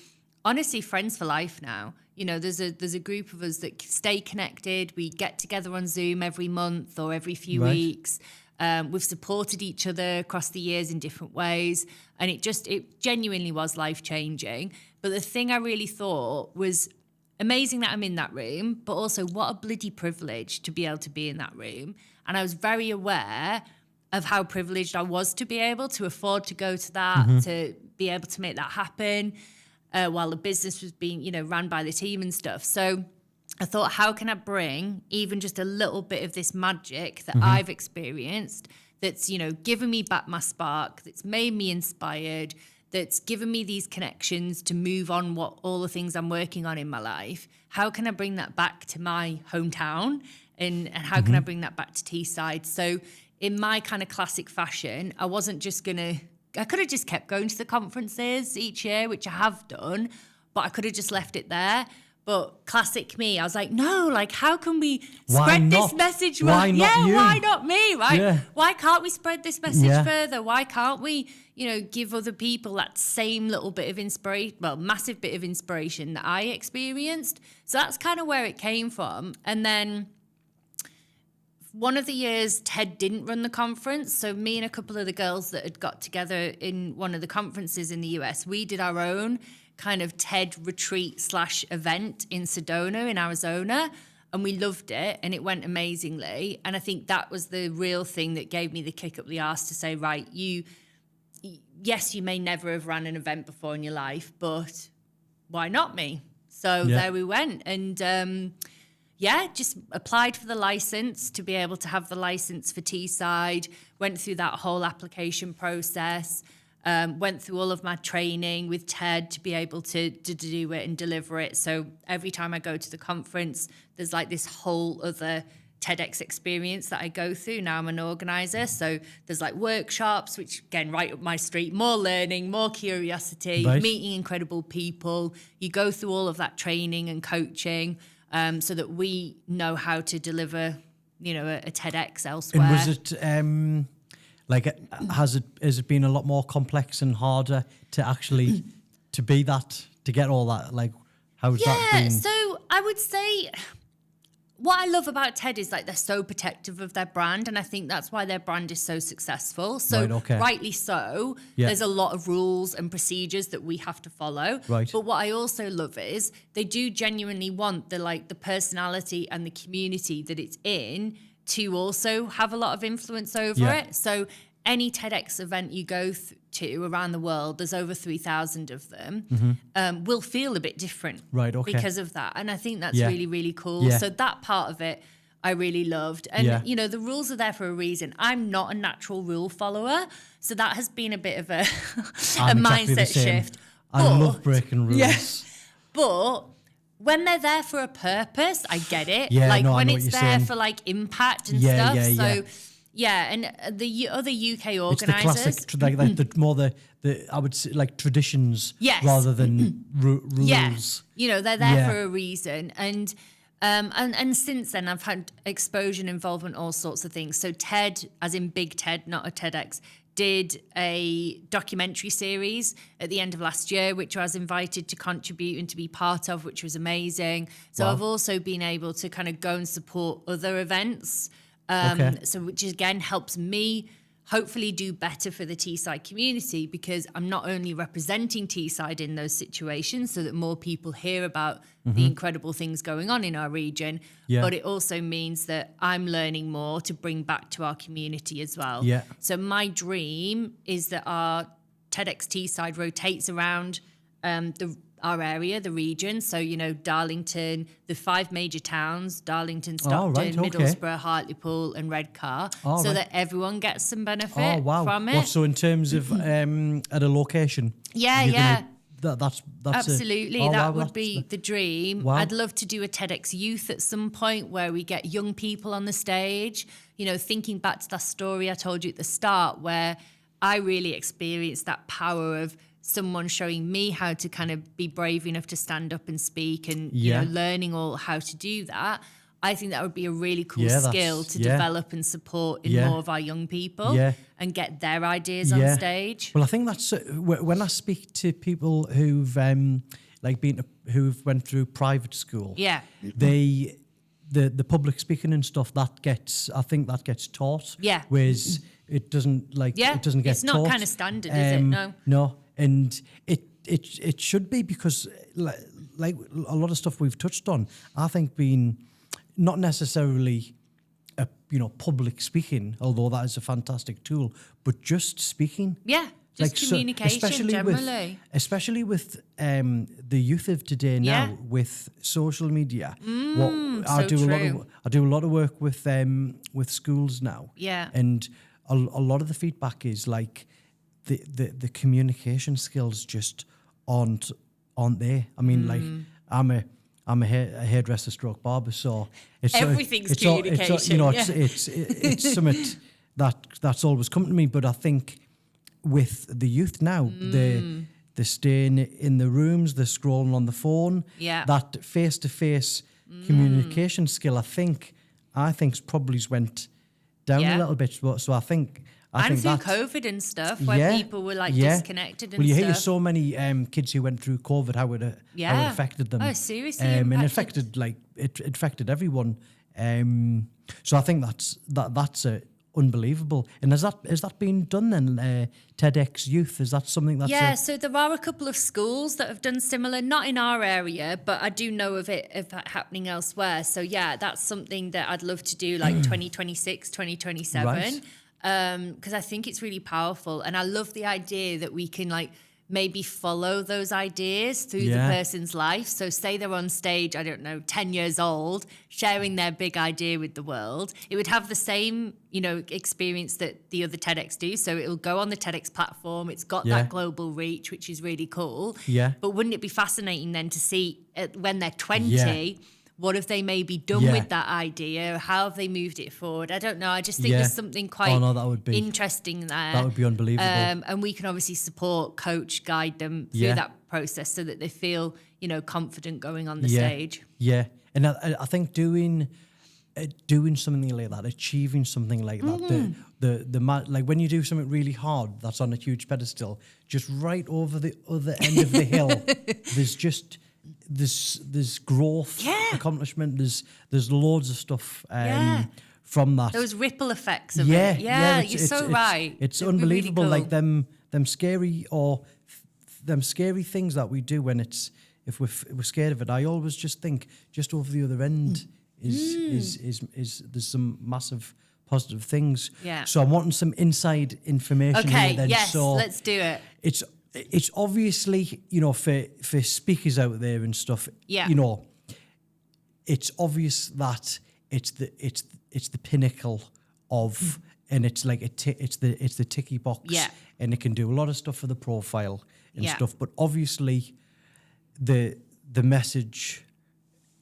honestly, friends for life now. You know, there's a group of us that stay connected. We get together on Zoom every month or every few weeks. We've supported each other across the years in different ways. And it genuinely was life-changing. But the thing I really thought was amazing that I'm in that room, but also what a bloody privilege to be able to be in that room. And I was very aware of how privileged I was to be able to afford to go to that, to be able to make that happen. While the business was being, you know, ran by the team and stuff. So I thought, how can I bring even just a little bit of this magic that I've experienced that's, you know, given me back my spark, that's made me inspired, that's given me these connections to move on all the things I'm working on in my life. How can I bring that back to my hometown? And how can I bring that back to Teesside? So in my kind of classic fashion, I wasn't just going to... I could have just kept going to the conferences each year, which I have done, but I could have just left it there. But classic me, I was like, no, like, how can we spread this message? Why not you? Why not me, right? Yeah. Why can't we spread this message further? Why can't we, you know, give other people that same little bit of inspiration, well, massive bit of inspiration that I experienced? So that's kind of where it came from. And then one of the years, TED didn't run the conference. So me and a couple of the girls that had got together in one of the conferences in the US, we did our own kind of TED retreat/event in Sedona in Arizona. And we loved it and it went amazingly. And I think that was the real thing that gave me the kick up the arse to say, right, yes, you may never have run an event before in your life, but why not me? So there we went. And just applied for the license to be able to have the license for Teesside, went through that whole application process, went through all of my training with TED to be able to do it and deliver it. So every time I go to the conference, there's like this whole other TEDx experience that I go through. Now I'm an organizer. So there's like workshops, which again, right up my street, more learning, more curiosity, meeting incredible people. You go through all of that training and coaching. So that we know how to deliver, you know, a TEDx elsewhere. And was it has it been a lot more complex and harder to actually to get all that? Like, how's that been? So I would say what I love about TED is like they're so protective of their brand, and I think that's why their brand is so successful. So rightly so, there's a lot of rules and procedures that we have to follow. Right. But what I also love is they do genuinely want the personality and the community that it's in to also have a lot of influence over it. So any TEDx event you go to around the world, there's over 3,000 of them, will feel a bit different because of that. And I think that's really, really cool. So that part of it, I really loved. And, you know, the rules are there for a reason. I'm not a natural rule follower. So that has been a bit of a mindset shift. I love breaking rules. Yeah. But when they're there for a purpose, I get it. When it's there for like impact and stuff. And the other UK organisers, it's the classic, I would say like traditions rather than rules. Yeah, you know, they're there for a reason, and since then I've had exposure and involvement, all sorts of things. So TED, as in Big TED, not a TEDx, did a documentary series at the end of last year, which I was invited to contribute and to be part of, which was amazing. So I've also been able to kind of go and support other events. So which again helps me hopefully do better for the Teesside community, because I'm not only representing Teesside in those situations so that more people hear about the incredible things going on in our region, but it also means that I'm learning more to bring back to our community as well. So my dream is that our TEDx Teesside rotates around our area, the region. So, you know, Darlington, the 5 major towns, Darlington, Stockton, Middlesbrough, Hartlepool and Redcar, that everyone gets some benefit from it. So in terms of at a location? That's absolutely. That would be the dream. I'd love to do a TEDx Youth at some point where we get young people on the stage. You know, thinking back to that story I told you at the start, where I really experienced that power of someone showing me how to kind of be brave enough to stand up and speak, and you know, learning all how to do that. I think that would be a really cool skill to develop and support in more of our young people and get their ideas on stage. Well, I think that's when I speak to people who've who've went through private school. Yeah. The public speaking and stuff I think that gets taught. Yeah. Whereas it doesn't it doesn't get taught. It's not kind of standard, is it? No. No, and it should be, because like a lot of stuff we've touched on, I think being not necessarily public speaking, although that is a fantastic tool, but just speaking. Yeah. Just communication generally. Especially with the youth of today now, with social media. I do a lot of work with schools now. Yeah. And a lot of the feedback is like the communication skills just aren't there. I mean, like I'm a hairdresser stroke barber, so everything's communication. It's something that's always come to me. But I think with the youth now, they're staying in the rooms, they're scrolling on the phone. Yeah. That face-to-face communication skill, I think probably went down a little bit. So I think through COVID and stuff, when people were like disconnected and stuff. Well, you hear so many kids who went through COVID, how it affected them. Oh, seriously? And it affected everyone. So I think that's unbelievable. And has that been done then? TEDx Youth, is that something that's... so there are a couple of schools that have done similar, not in our area, but I do know of it happening elsewhere. So that's something that I'd love to do, like 2026, 2027. Right. Because I think it's really powerful, and I love the idea that we can like maybe follow those ideas through the person's life. So say they're on stage, I don't know, 10 years old, sharing their big idea with the world. It would have the same, experience that the other TEDx do. So it'll go on the TEDx platform. It's got that global reach, which is really cool. Yeah. But wouldn't it be fascinating then to see when they're 20, what have they maybe done with that idea? How have they moved it forward? I don't know. I just think there's something quite interesting there. That would be unbelievable. And we can obviously support, coach, guide them through that process so that they feel, confident going on the stage. Yeah. And I think doing something like that, achieving something like that, like when you do something really hard that's on a huge pedestal, just right over the other end of the hill, there's growth, accomplishment, there's loads of stuff from that. Those ripple effects of it. Yeah, you're so right. It's unbelievable. Really cool. Like them scary things that we do when if we're scared of it. I always just think just over the other end is there's some massive positive things. Yeah. So I'm wanting some inside information here then. Yes, so let's do it. It's obviously, for speakers out there and stuff, it's obvious that it's the pinnacle of, and it's like it's the ticky box, and it can do a lot of stuff for the profile and stuff. But obviously, the message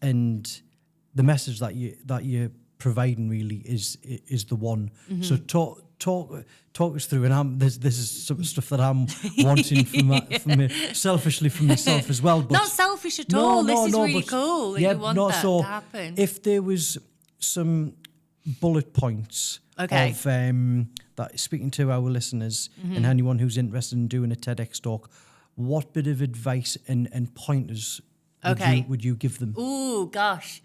and the message that you're providing really is the one. Mm-hmm. So talk us through, and this is some stuff that I'm wanting selfishly from myself as well. But not selfish at all. This is really cool. That you want that to happen. If there was some bullet points of that, speaking to our listeners and anyone who's interested in doing a TEDx talk, what bit of advice and pointers would you give them? Ooh, gosh.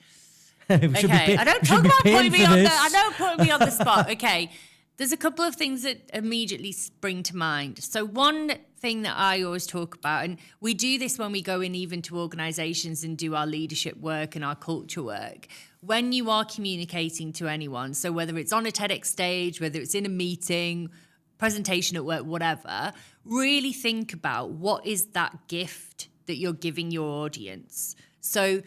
I don't talk about putting me on the spot. Okay. There's a couple of things that immediately spring to mind. So one thing that I always talk about, and we do this when we go in even to organizations and do our leadership work and our culture work, when you are communicating to anyone, so whether it's on a TEDx stage, whether it's in a meeting, presentation at work, whatever, really think about what is that gift that you're giving your audience. So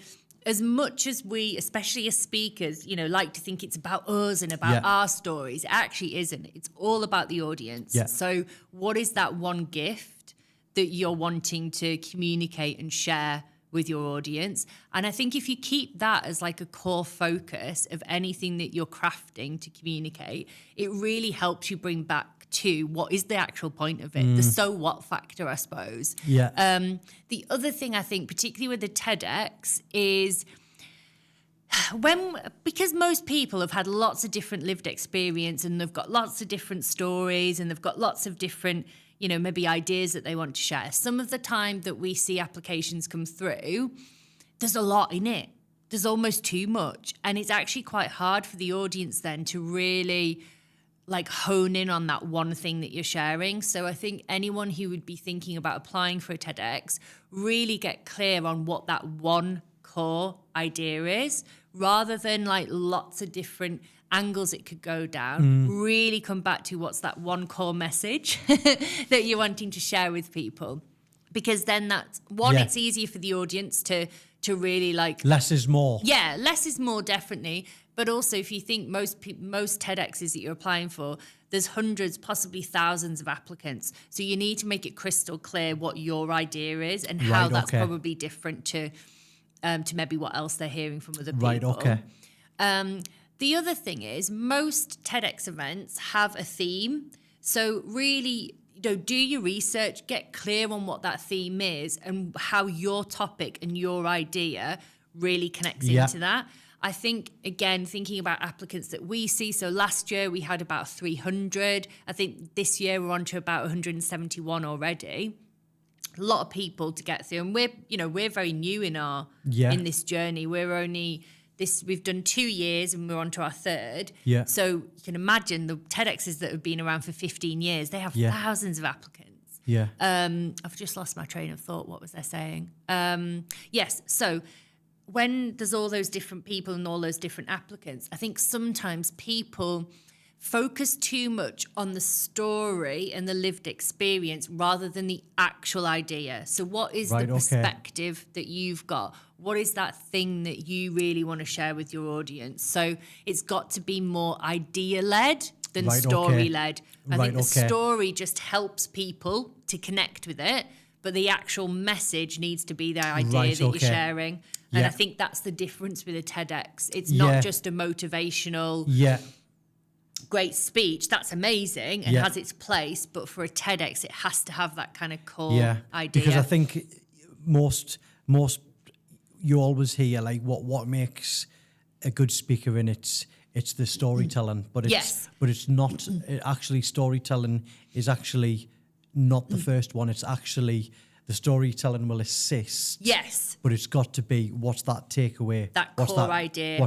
as much as we, especially as speakers, like to think it's about us and about our stories, it actually isn't. It's all about the audience. Yeah. So what is that one gift that you're wanting to communicate and share with your audience? And I think if you keep that as like a core focus of anything that you're crafting to communicate, it really helps you bring back to what is the actual point of it, the so what factor, I suppose. Yeah. The other thing I think, particularly with the TEDx, is Because most people have had lots of different lived experience and they've got lots of different stories and they've got lots of different, maybe ideas that they want to share. Some of the time that we see applications come through, there's a lot in it. There's almost too much. And it's actually quite hard for the audience then to really hone in on that one thing that you're sharing. So I think anyone who would be thinking about applying for a TEDx, really get clear on what that one core idea is, rather than lots of different angles it could go down. Really come back to what's that one core message that you're wanting to share with people. Because then that's it's easier for the audience to really less is more. Yeah, less is more, definitely. But also, if you think most TEDx's that you're applying for, there's hundreds, possibly thousands of applicants. So you need to make it crystal clear what your idea is and how that's probably different to maybe what else they're hearing from other people. Right, okay. The other thing is most TEDx events have a theme. So really, do your research, get clear on what that theme is and how your topic and your idea really connects into that. I think, again, thinking about applicants that we see, so last year we had about 300. I think this year we're on to about 171 already. A lot of people to get through. And we're very new in this journey. We've done 2 years and we're on to our third. Yeah. So you can imagine the TEDx's that have been around for 15 years, they have thousands of applicants. Yeah. I've just lost my train of thought. What was I saying? Yes. So when there's all those different people and all those different applicants, I think sometimes people focus too much on the story and the lived experience rather than the actual idea. So what is the perspective that you've got? What is that thing that you really want to share with your audience? So it's got to be more idea-led than story-led. I think the story just helps people to connect with it, but the actual message needs to be the idea that you're sharing. And I think that's the difference with a TEDx. It's not just a motivational great speech. That's amazing and has its place. But for a TEDx, it has to have that kind of core idea. Because I think most you always hear what makes a good speaker, and it's the storytelling. But it's not actually storytelling is actually not the first one. It's actually the storytelling will assist. Yes. But it's got to be what's that takeaway? What's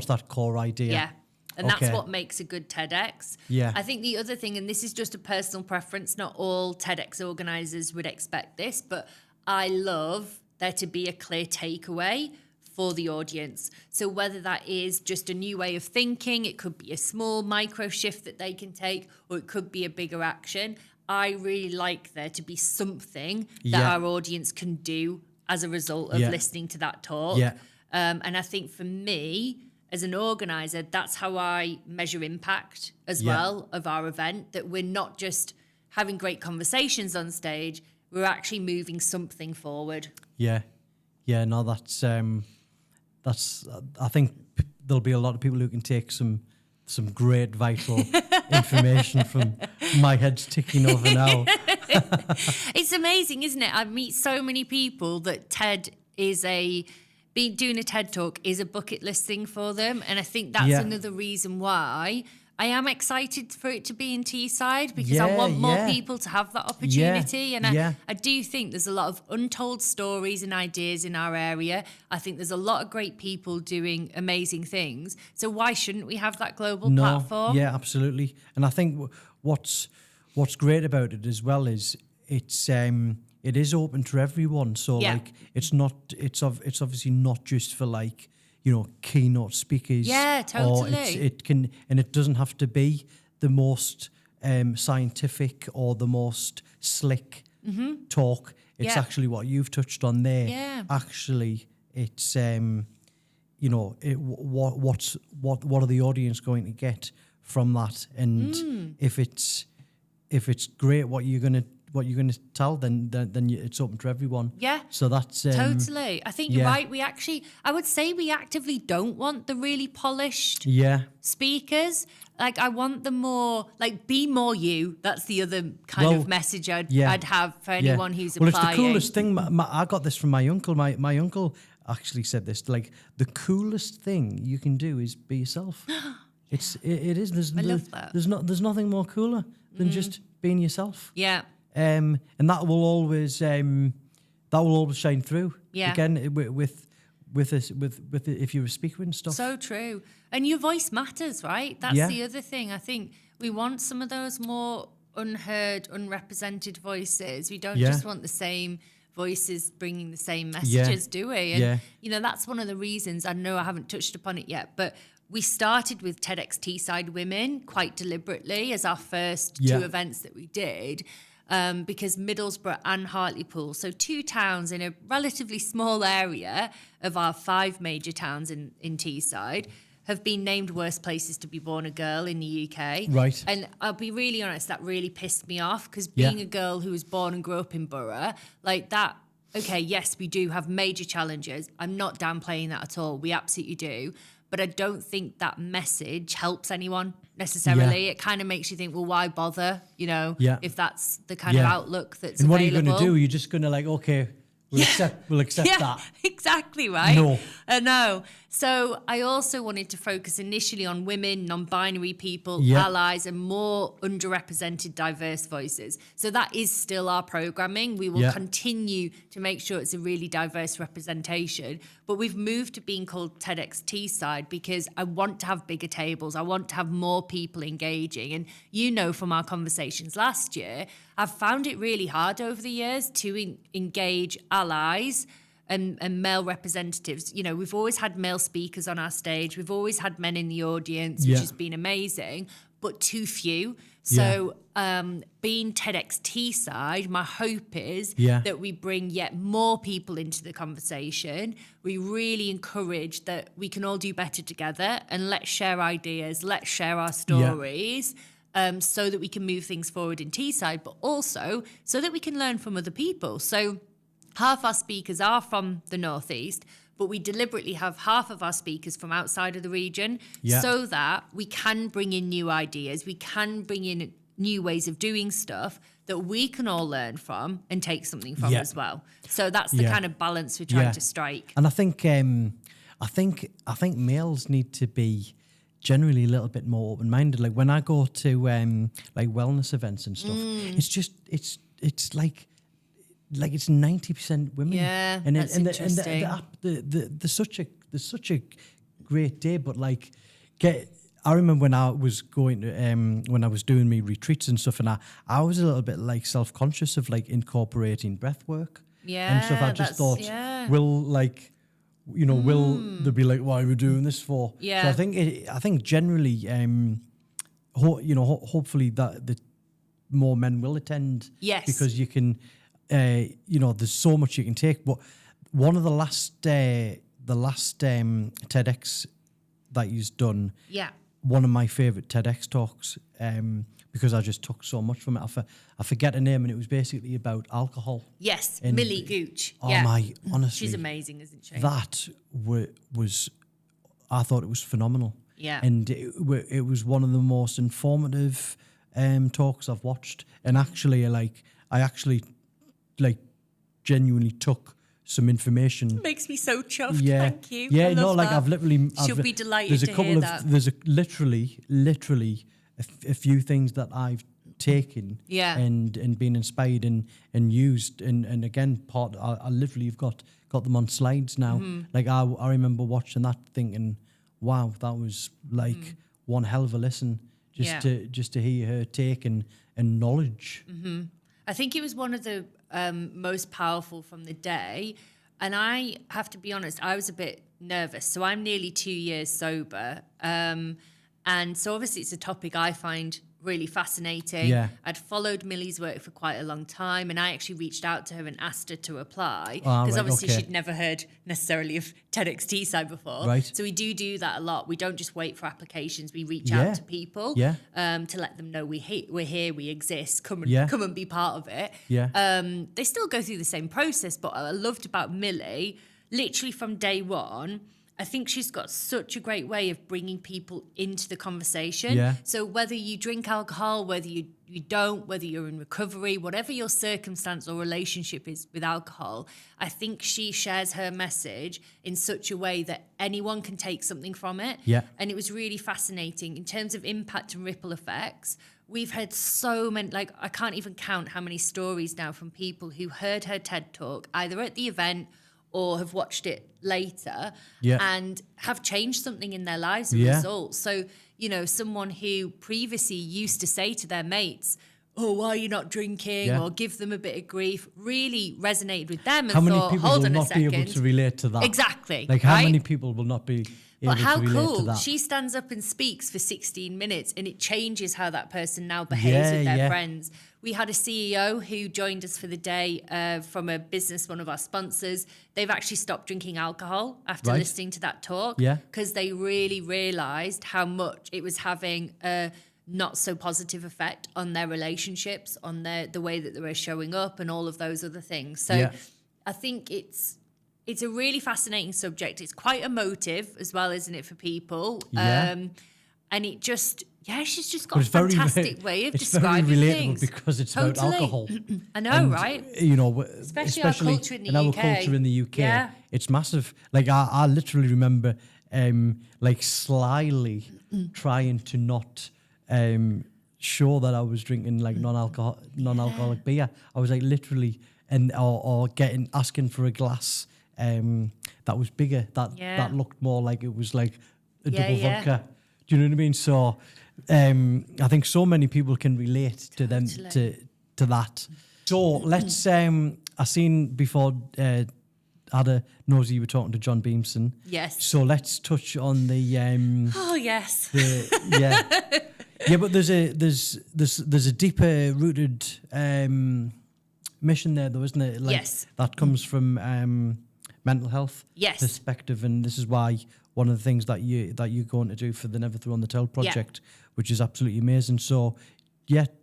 that core idea? Yeah. And that's what makes a good TEDx. Yeah. I think the other thing, and this is just a personal preference, not all TEDx organisers would expect this, but I love there to be a clear takeaway for the audience. So whether that is just a new way of thinking, it could be a small micro shift that they can take, or it could be a bigger action. I really like there to be something that our audience can do as a result of listening to that talk. Yeah. And I think for me, as an organizer, that's how I measure impact as well of our event, that we're not just having great conversations on stage, we're actually moving something forward. Yeah. Yeah, no, that's I think there'll be a lot of people who can take some great vital information from my head's ticking over now. It's amazing, isn't it? I meet so many people that doing a TED Talk is a bucket list thing for them. And I think that's another reason why I am excited for it to be in Teesside, because I want more people to have that opportunity. And I do think there's a lot of untold stories and ideas in our area. I think there's a lot of great people doing amazing things. So why shouldn't we have that global platform? Yeah, absolutely. And I think what's great about it as well is it is open to everyone. So it's obviously not just for keynote speakers. Yeah, totally. Or it doesn't have to be the most scientific or the most slick talk. It's actually what you've touched on there. Yeah. Actually, it's what are the audience going to get from that? And if it's great, what you're going to tell, then it's open to everyone. Yeah. So that's totally. I think you're right. I would say we actively don't want the really polished speakers. I want the more, be more you. That's the other kind of message I'd have for anyone who's applying. Well, it's the coolest thing. I got this from my uncle. My uncle actually said this, like the coolest thing you can do is be yourself. It is. I love that. There's nothing more cooler than just being yourself. Yeah. And that will always shine through. Yeah. Again, with if you're a speaker and stuff. So true. And your voice matters, right? That's the other thing. I think we want some of those more unheard, unrepresented voices. We don't just want the same voices bringing the same messages, do we? And, you know, that's one of the reasons, I know I haven't touched upon it yet, but we started with TEDx Teesside Women quite deliberately as our first two events that we did. Because Middlesbrough and Hartlepool, so 2 towns in a relatively small area of our 5 major towns in Teesside, have been named worst places to be born a girl in the UK. Right. And I'll be really honest, that really pissed me off, because being a girl who was born and grew up in Borough, like that, okay, yes, we do have major challenges. I'm not downplaying that at all. We absolutely do. But I don't think that message helps anyone necessarily. It kind of makes you think, well, why bother? You know, if that's the kind of outlook that's and available. what are you going to do? You're just going to like, okay, we'll accept that. Exactly, right? No. No. So I also wanted to focus initially on women, non-binary people, allies, and more underrepresented diverse voices. So that is still our programming. We will continue to make sure it's a really diverse representation. But we've moved to being called TEDx Teesside because I want to have bigger tables. I want to have more people engaging. And you know from our conversations last year, I've found it really hard over the years to engage allies and male representatives. You know, we've always had male speakers on our stage. We've always had men in the audience, which has been amazing, but too few. So being TEDx Teesside, my hope is that we bring yet more people into the conversation. We really encourage that we can all do better together, and let's share ideas, let's share our stories. So that we can move things forward in Teesside, but also so that we can learn from other people. So half our speakers are from the Northeast, but we deliberately have half of our speakers from outside of the region so that we can bring in new ideas, we can bring in new ways of doing stuff that we can all learn from and take something from as well. So that's the kind of balance we're trying to strike. And I think males need to be generally a little bit more open-minded. Like when I go to like wellness events and stuff, it's like it's 90% women. Yeah, and that's interesting. There's such a great day, but like I remember when I was going to, when I was doing my retreats and stuff, and I was a little bit like self-conscious of like incorporating breath work and stuff. I just thought, will they be like, why are we doing this for? Yeah. So I think generally, hopefully that the more men will attend. Yes. Because you can, there's so much you can take. But one of the last TEDx that you've done. Yeah. One of my favourite TEDx talks, because I just took so much from it. I forget her name, and it was basically about alcohol. Yes, and Millie Gooch. Oh my, honestly, she's amazing, isn't she? That was, I thought it was phenomenal. Yeah, and it was one of the most informative talks I've watched. And actually, I genuinely took some information. Makes me so chuffed. Yeah. Thank you. Yeah, I love that. I've literally. She'll be delighted to hear that. There's literally a few things that I've taken. Yeah. And been inspired and used and again I literally have got them on slides now. Like I remember watching that thinking, wow, that was like one hell of a listen just to hear her take and knowledge. Mm-hmm. I think it was one of the most powerful from the day. And I have to be honest, I was a bit nervous. So I'm nearly 2 years sober. And so obviously it's a topic I find really fascinating. Yeah. I'd followed Millie's work for quite a long time, and I actually reached out to her and asked her to apply because obviously she'd never heard necessarily of TEDx Teesside before. Right. So we do that a lot. We don't just wait for applications. We reach out to people to let them know we're here, we exist, come and be part of it. Yeah. They still go through the same process, but what I loved about Millie, literally from day one, I think she's got such a great way of bringing people into the conversation. Yeah. So whether you drink alcohol, whether you you don't, whether you're in recovery, whatever your circumstance or relationship is with alcohol, I think she shares her message in such a way that anyone can take something from it. Yeah. And it was really fascinating in terms of impact and ripple effects. We've heard so many, like I can't even count how many stories now from people who heard her TED talk either at the event or have watched it later and have changed something in their lives as a result. So, you know, someone who previously used to say to their mates, oh, why are you not drinking? Or give them a bit of grief, really resonated with them and how many thought, people hold will on a not be second. able to relate to that? Exactly. Like how right? many people will not be able But how to relate to cool. that? She stands up and speaks for 16 minutes and it changes how that person now behaves with their friends. We had a CEO who joined us for the day from a business, one of our sponsors. They've actually stopped drinking alcohol after listening to that talk because they really realised how much it was having a not so positive effect on their relationships, on the way that they were showing up and all of those other things. So I think it's a really fascinating subject. It's quite emotive as well, isn't it, for people? And it just... Yeah, she's just got a fantastic way of describing things. It's very relatable things. because it's about alcohol. I know, right? You know, especially our culture in the UK. Our culture in the UK, it's massive. Like I literally remember, like slyly trying to not show that I was drinking like non-alcoholic beer. I was like literally or asking for a glass that was bigger, that looked more like it was like a double vodka. Do you know what I mean? So I think so many people can relate to them to that. So let's I seen before had a nosy you were talking to John Beamson. Yes. So let's touch on the oh yes. Yeah, but there's a deeper rooted mission there though, isn't it? Like, that comes from mental health perspective, and this is why one of the things that you're going to do for the Never Throw on the Towel project, which is absolutely amazing. So,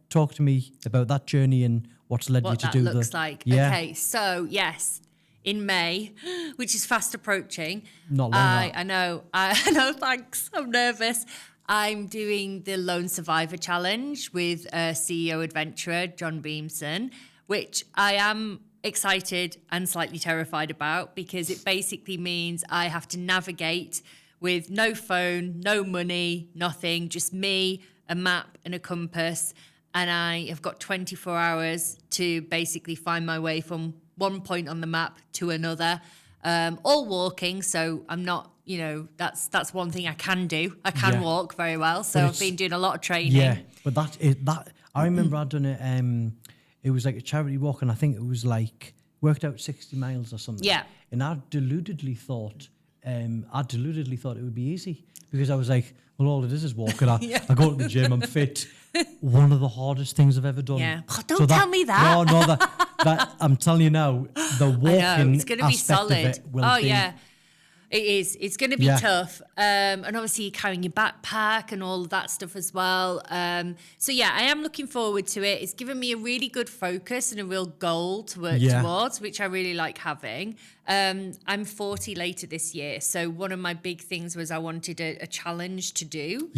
talk to me about that journey and what's led you to do that. What that looks like. Okay, so yes, in May, which is fast approaching. Not long. I know. I know. Thanks. I'm nervous. I'm doing the Lone Survivor Challenge with CEO adventurer John Beamson, which I am excited and slightly terrified about because it basically means I have to navigate with no phone, no money, nothing, just me, a map and a compass. And I have got 24 hours to basically find my way from one point on the map to another, all walking. So I'm not, that's one thing I can do. I can walk very well. So I've been doing a lot of training. Yeah, but that I remember I'd done it. It was like a charity walk, and I think it was like worked out 60 miles or something. Yeah. And I deludedly thought it would be easy because I was like, well, all it is walking. I go to the gym, I'm fit. One of the hardest things I've ever done. Yeah. Oh, don't tell me that. No, that I'm telling you now, the walking it's going to be solid. Of it will be. Yeah. It is. It's going to be tough. And obviously you're carrying your backpack and all of that stuff as well. So yeah, I am looking forward to it. It's given me a really good focus and a real goal to work towards, which I really like having. I'm 40 later this year. So one of my big things was I wanted a challenge to do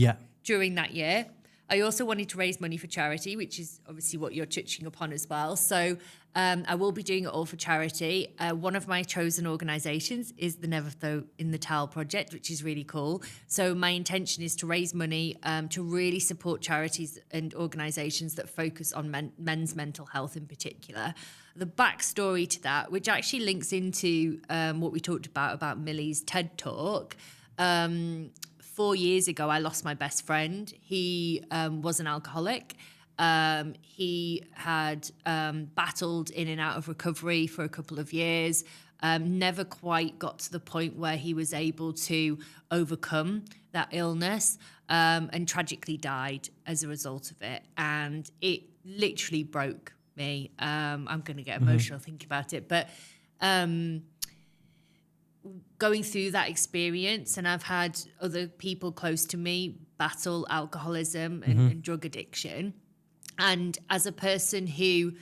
during that year. I also wanted to raise money for charity, which is obviously what you're touching upon as well. So I will be doing it all for charity. One of my chosen organisations is the Never Throw in the Towel project, which is really cool. So my intention is to raise money to really support charities and organisations that focus on men's mental health in particular. The backstory to that, which actually links into what we talked about Millie's TED Talk. 4 years ago, I lost my best friend. He was an alcoholic. He had battled in and out of recovery for a couple of years, never quite got to the point where he was able to overcome that illness, and tragically died as a result of it. And it literally broke me. I'm going to get emotional thinking about it. But going through that experience, and I've had other people close to me battle alcoholism and drug addiction. And as a person who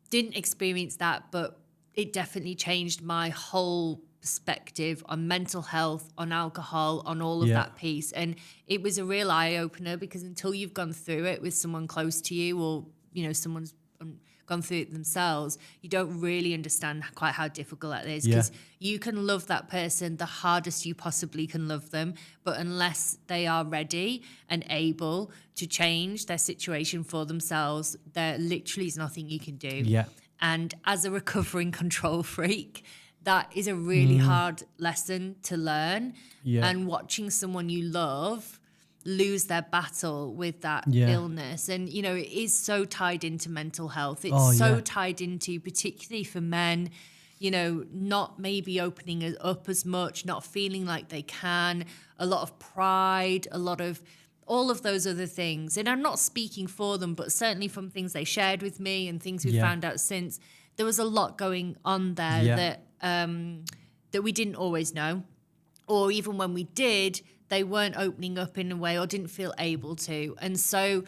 didn't experience that, but it definitely changed my whole perspective on mental health, on alcohol, on all of that piece. And it was a real eye-opener, because until you've gone through it with someone close to you, or, you know, someone's gone through it themselves, you don't really understand quite how difficult that is, because you can love that person the hardest you possibly can love them, but unless they are ready and able to change their situation for themselves, there literally is nothing you can do. And as a recovering control freak, that is a really hard lesson to learn. And watching someone you love lose their battle with that illness, and you know, it is so tied into mental health. It's tied into, particularly for men, you know, not maybe opening it up as much, not feeling like they can, a lot of pride, a lot of all of those other things. And I'm not speaking for them, but certainly from things they shared with me and things we found out since, there was a lot going on there that we didn't always know, or even when we did, they weren't opening up in a way, or didn't feel able to. And so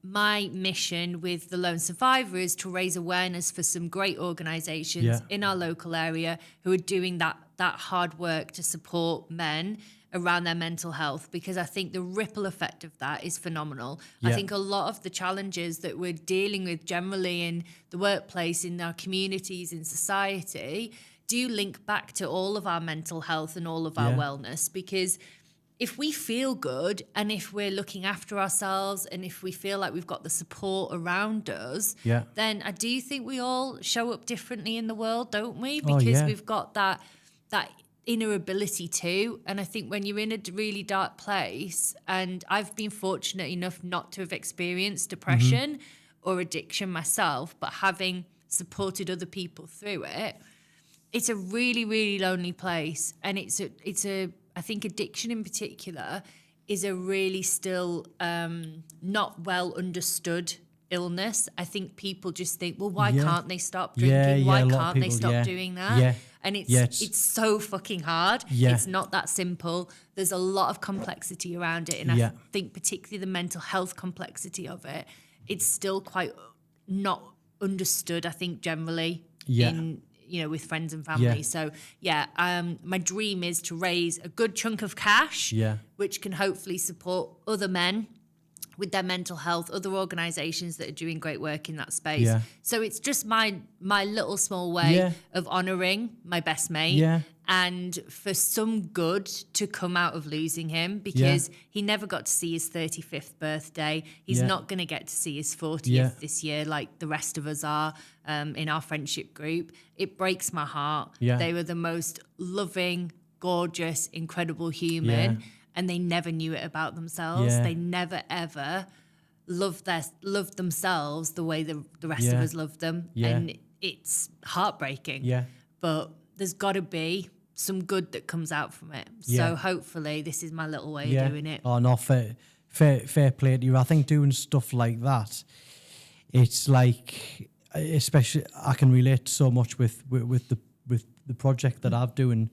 my mission with the Lone Survivor is to raise awareness for some great organisations in our local area who are doing that hard work to support men around their mental health, because I think the ripple effect of that is phenomenal. I think a lot of the challenges that we're dealing with generally in the workplace, in our communities, in society, do link back to all of our mental health and all of our wellness, because if we feel good, and if we're looking after ourselves, and if we feel like we've got the support around us, then I do think we all show up differently in the world, don't we? Because we've got that inner ability too. And I think when you're in a really dark place, and I've been fortunate enough not to have experienced depression or addiction myself, but having supported other people through it, it's a really, really lonely place. And it's a I think addiction in particular is a really still not well understood illness. I think people just think, well, why can't they stop drinking? Why can't they stop doing that? And it's so fucking hard. It's not that simple. There's a lot of complexity around it. And I think particularly the mental health complexity of it, it's still quite not understood, I think, generally in, you know, with friends and family. So my dream is to raise a good chunk of cash, which can hopefully support other men with their mental health, other organisations that are doing great work in that space. So it's just my little small way of honouring my best mate, and for some good to come out of losing him, because he never got to see his 35th birthday. He's not going to get to see his 40th this year like the rest of us are in our friendship group. It breaks my heart. They were the most loving, gorgeous, incredible human. And they never knew it about themselves. They never, ever loved themselves the way the rest of us loved them. And it's heartbreaking. But there's got to be some good that comes out from it. So hopefully this is my little way of doing it. Oh, no, fair play to you. I think doing stuff like that, it's like, especially, I can relate so much with the project that I'm doing.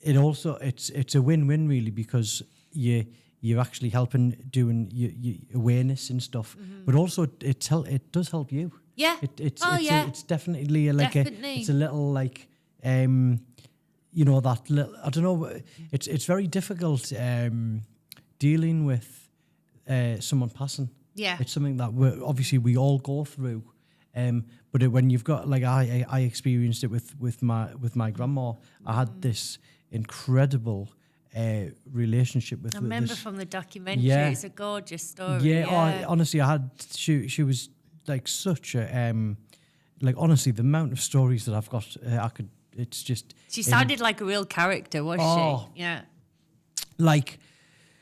It also it's a win-win really, because you're actually helping doing your awareness and stuff, but also it does help you. It's definitely it's a little like you know, that little, I don't know, it's very difficult dealing with someone passing. It's something that we all go through. But when you've got, like, I experienced it with my grandma. I had this incredible relationlike I remember this, from the documentary. It's a gorgeous story. Honestly, she was like such a like, honestly, the amount of stories that I've got, it's just, she sounded like a real character, wasn't she? Like,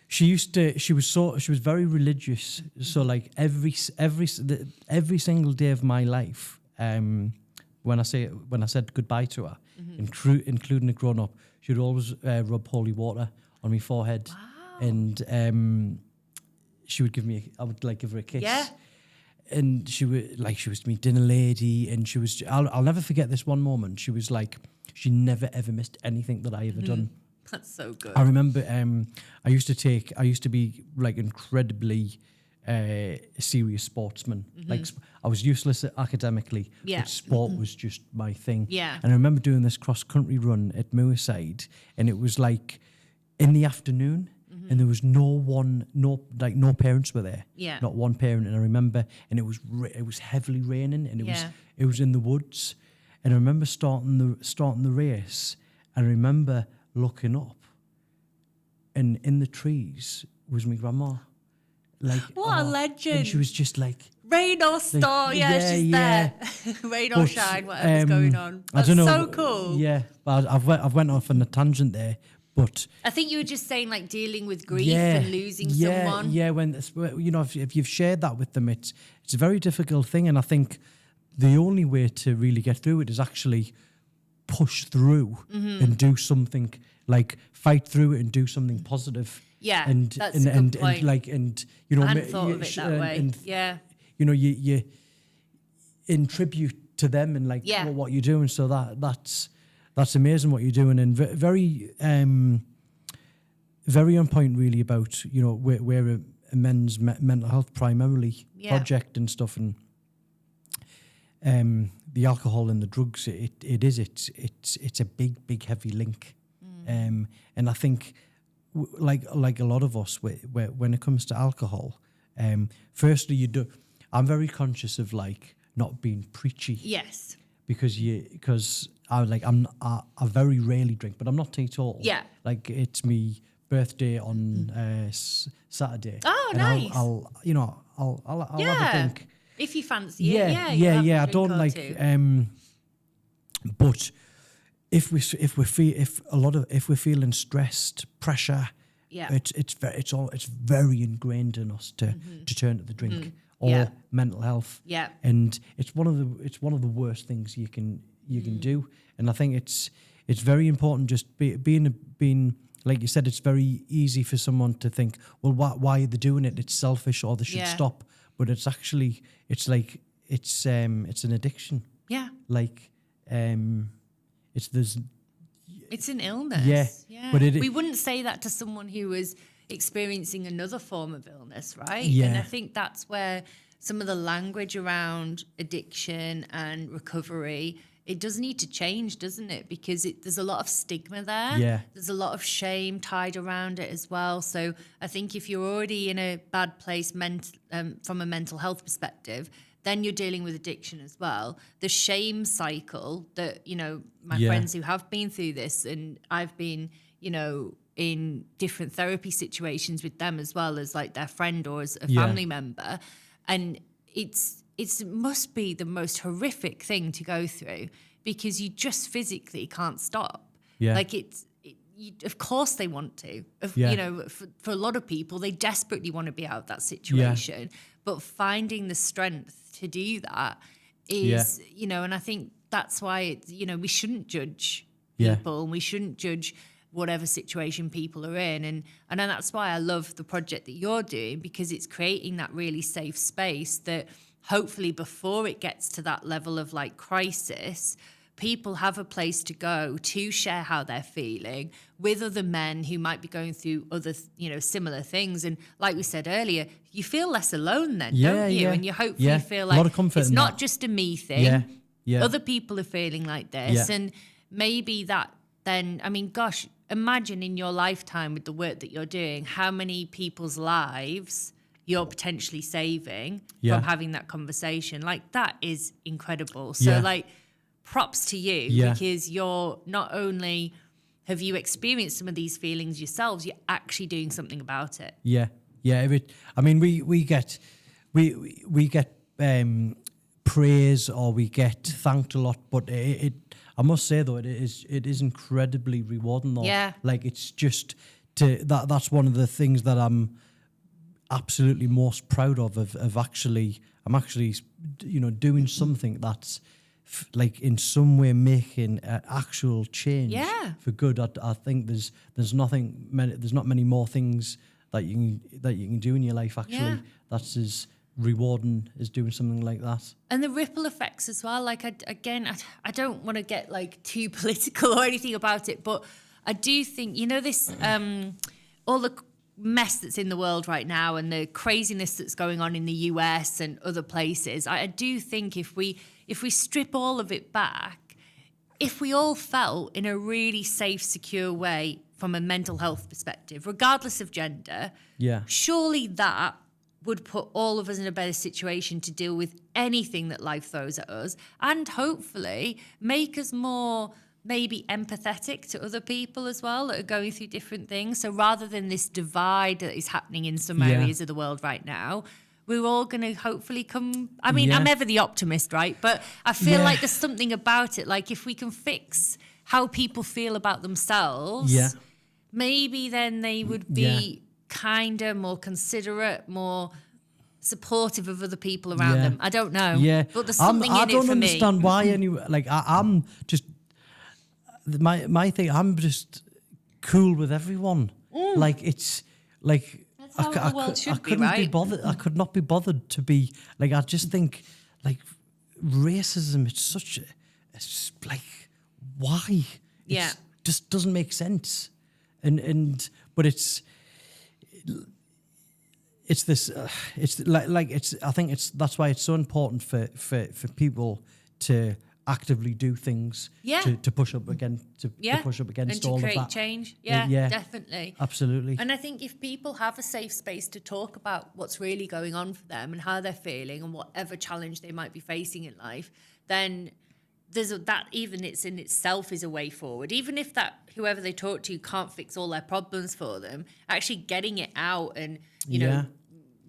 she was very religious. So like every single day of my life, when I said goodbye to her, including it growing up, she would always rub holy water on my forehead. Wow. And she would I would like give her a kiss. And she was my dinner lady, and I'll never forget this one moment. She was like, she never ever missed anything that I ever done. That's so good. I remember I used to be like incredibly a serious sportsman. Like I was useless academically, but sport was just my thing. Yeah. And I remember doing this cross-country run at Moorside, and it was like in the afternoon, and there was no parents were there. Yeah. Not one parent. And I remember, and it was heavily raining, and it was in the woods. And I remember starting the race, and I remember looking up, and in the trees was my grandma. Like, what a legend! And she was just like, rain or storm, she's there. Rain or shine, whatever's going on. That's I don't know, so cool. Yeah, but I've went off on a tangent there. But I think you were just saying like dealing with grief and losing someone. Yeah, when if you've shared that with them, it's a very difficult thing, and I think the only way to really get through it is actually push through and do something, like fight through it and do something positive. Yeah, and that's and, a good and, point. and like and you know, I hadn't thought of it that way. And, you know, you in tribute to them and like what you're doing. So that's amazing what you're doing, and very very on point really about, you know, we're a men's mental health primarily project and stuff, and the alcohol and the drugs, it's a big heavy link, and I think like a lot of us, when it comes to alcohol, firstly I'm very conscious of like not being preachy. Yes. Because I very rarely drink, but I'm not teetotal. Yeah. Like it's me birthday on Saturday. Oh, and nice. I'll have a drink. If you fancy it. Yeah. I don't like. But if we're feeling stressed, pressure, it's very ingrained in us to turn to the drink or mental health. Yeah. And it's one of the worst things you can do. And I think it's very important just being like you said, it's very easy for someone to think, well, why are they doing it? It's selfish, or they should stop. But it's actually, it's an addiction. Yeah. Like, it's an illness. Yeah. But we wouldn't say that to someone who was experiencing another form of illness, right? Yeah. And I think that's where some of the language around addiction and recovery, it does need to change, doesn't it? Because there's a lot of stigma there. Yeah. There's a lot of shame tied around it as well. So I think if you're already in a bad place from a mental health perspective, then you're dealing with addiction as well. The shame cycle that, you know, my friends who have been through this, and I've been, you know, in different therapy situations with them as well as like their friend or as a family member. And it must be the most horrific thing to go through, because you just physically can't stop. Yeah. Like of course they want to. You know, for a lot of people, they desperately want to be out of that situation. Yeah. But finding the strength to do that is, you know, and I think that's why you know, we shouldn't judge people and we shouldn't judge whatever situation people are in. And that's why I love the project that you're doing, because it's creating that really safe space that hopefully before it gets to that level of like crisis, people have a place to go to share how they're feeling with other men who might be going through other, you know, similar things. And like we said earlier, you feel less alone then, don't you? And you hopefully feel like a lot of comfort it's in not that. Just a me thing. Yeah. Other people are feeling like this. And maybe that then, I mean, gosh, imagine in your lifetime with the work that you're doing, how many people's lives you're potentially saving from having that conversation. Like, that is incredible. So like, props to you, because you're not only have you experienced some of these feelings yourselves, you're actually doing something about it. I mean, we get praise, or we get thanked a lot, but I must say though, it is incredibly rewarding though. Like, it's just that's one of the things that I'm absolutely most proud of I'm actually, you know, doing something that's like in some way making an actual change for good. I think there's not many more things that you can do in your life actually that's as rewarding as doing something like that. And the ripple effects as well. Like, I don't want to get like too political or anything about it, but I do think, you know, this all the mess that's in the world right now and the craziness that's going on in the US and other places, I do think if we strip all of it back, if we all felt in a really safe, secure way from a mental health perspective, regardless of gender, surely that would put all of us in a better situation to deal with anything that life throws at us, and hopefully make us more maybe empathetic to other people as well that are going through different things. So rather than this divide that is happening in some areas of the world right now, we're all going to hopefully come... I mean, I'm ever the optimist, right? But I feel like there's something about it. Like if we can fix how people feel about themselves, maybe then they would be kinder, more considerate, more supportive of other people around them. I don't know. Yeah. But there's something in it for me. I don't understand why anyway. Like I'm just... My thing, I'm just cool with everyone. Like it's like that's how the world should be, couldn't right? be bothered. I could not be bothered to be like. I just think like racism. It's such it's like why? It just doesn't make sense. But it's this. It's like it's. I think that's why it's so important for people to actively do things to push up against to push up against all of that. And to create change. Yeah, definitely. Absolutely. And I think if people have a safe space to talk about what's really going on for them and how they're feeling and whatever challenge they might be facing in life, then that even it's in itself is a way forward. Even if that whoever they talk to can't fix all their problems for them, actually getting it out and, you know,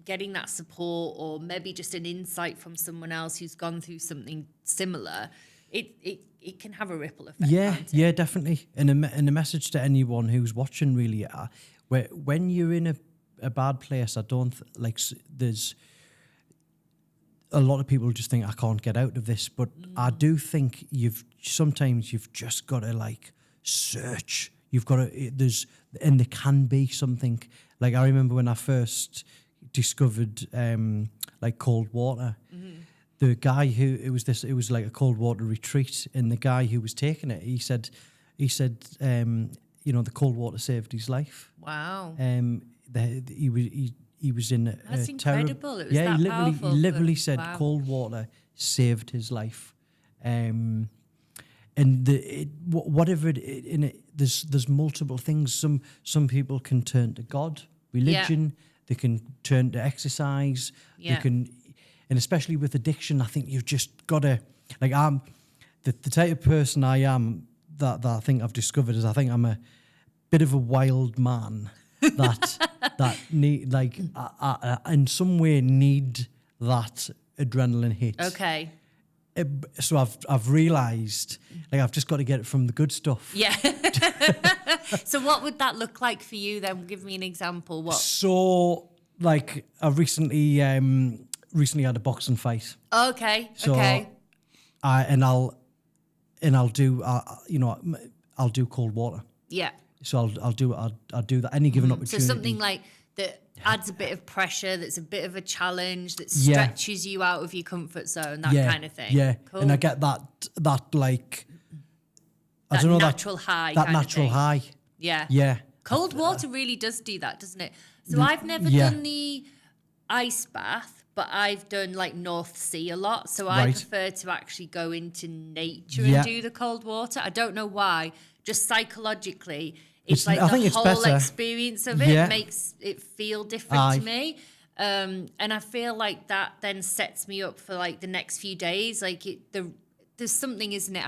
getting that support or maybe just an insight from someone else who's gone through something similar, it can have a ripple effect. Yeah, definitely. And a message to anyone who's watching really, when you're in a bad place, I don't there's a lot of people just think I can't get out of this, but I do think sometimes you've just got to like search. You've got to there can be something. Like I remember when I first discovered like cold water. The guy it was like a cold water retreat, and the guy who was taking it, he said you know, the cold water saved his life. Wow. He was in that's incredible. It was that he powerful. He literally said cold water saved his life. And whatever there's multiple things. Some people can turn to God, religion. They can turn to exercise. They can, and especially with addiction, I think you've just got to, like I'm, the type of person I am that I think I've discovered is I think I'm a bit of a wild man that need like I in some way need that adrenaline hit. Okay. So I've realised like I've just got to get it from the good stuff. Yeah. So what would that look like for you then? Give me an example. What? So like I recently had a boxing fight. Okay. So okay. I'll do I'll do cold water. Yeah. So I'll do that any given opportunity. So something like that adds a bit of pressure, that's a bit of a challenge, that stretches you out of your comfort zone, that kind of thing. Yeah. Cool. And I get that like that I don't know natural high. That natural high. Yeah. Yeah. Cold water really does do that, doesn't it? So I've never done the ice bath, but I've done like North Sea a lot. So I prefer to actually go into nature and do the cold water. I don't know why. Just psychologically, it's like the whole experience of it makes it feel different to me. And I feel like that then sets me up for like the next few days. Like there's something, isn't it?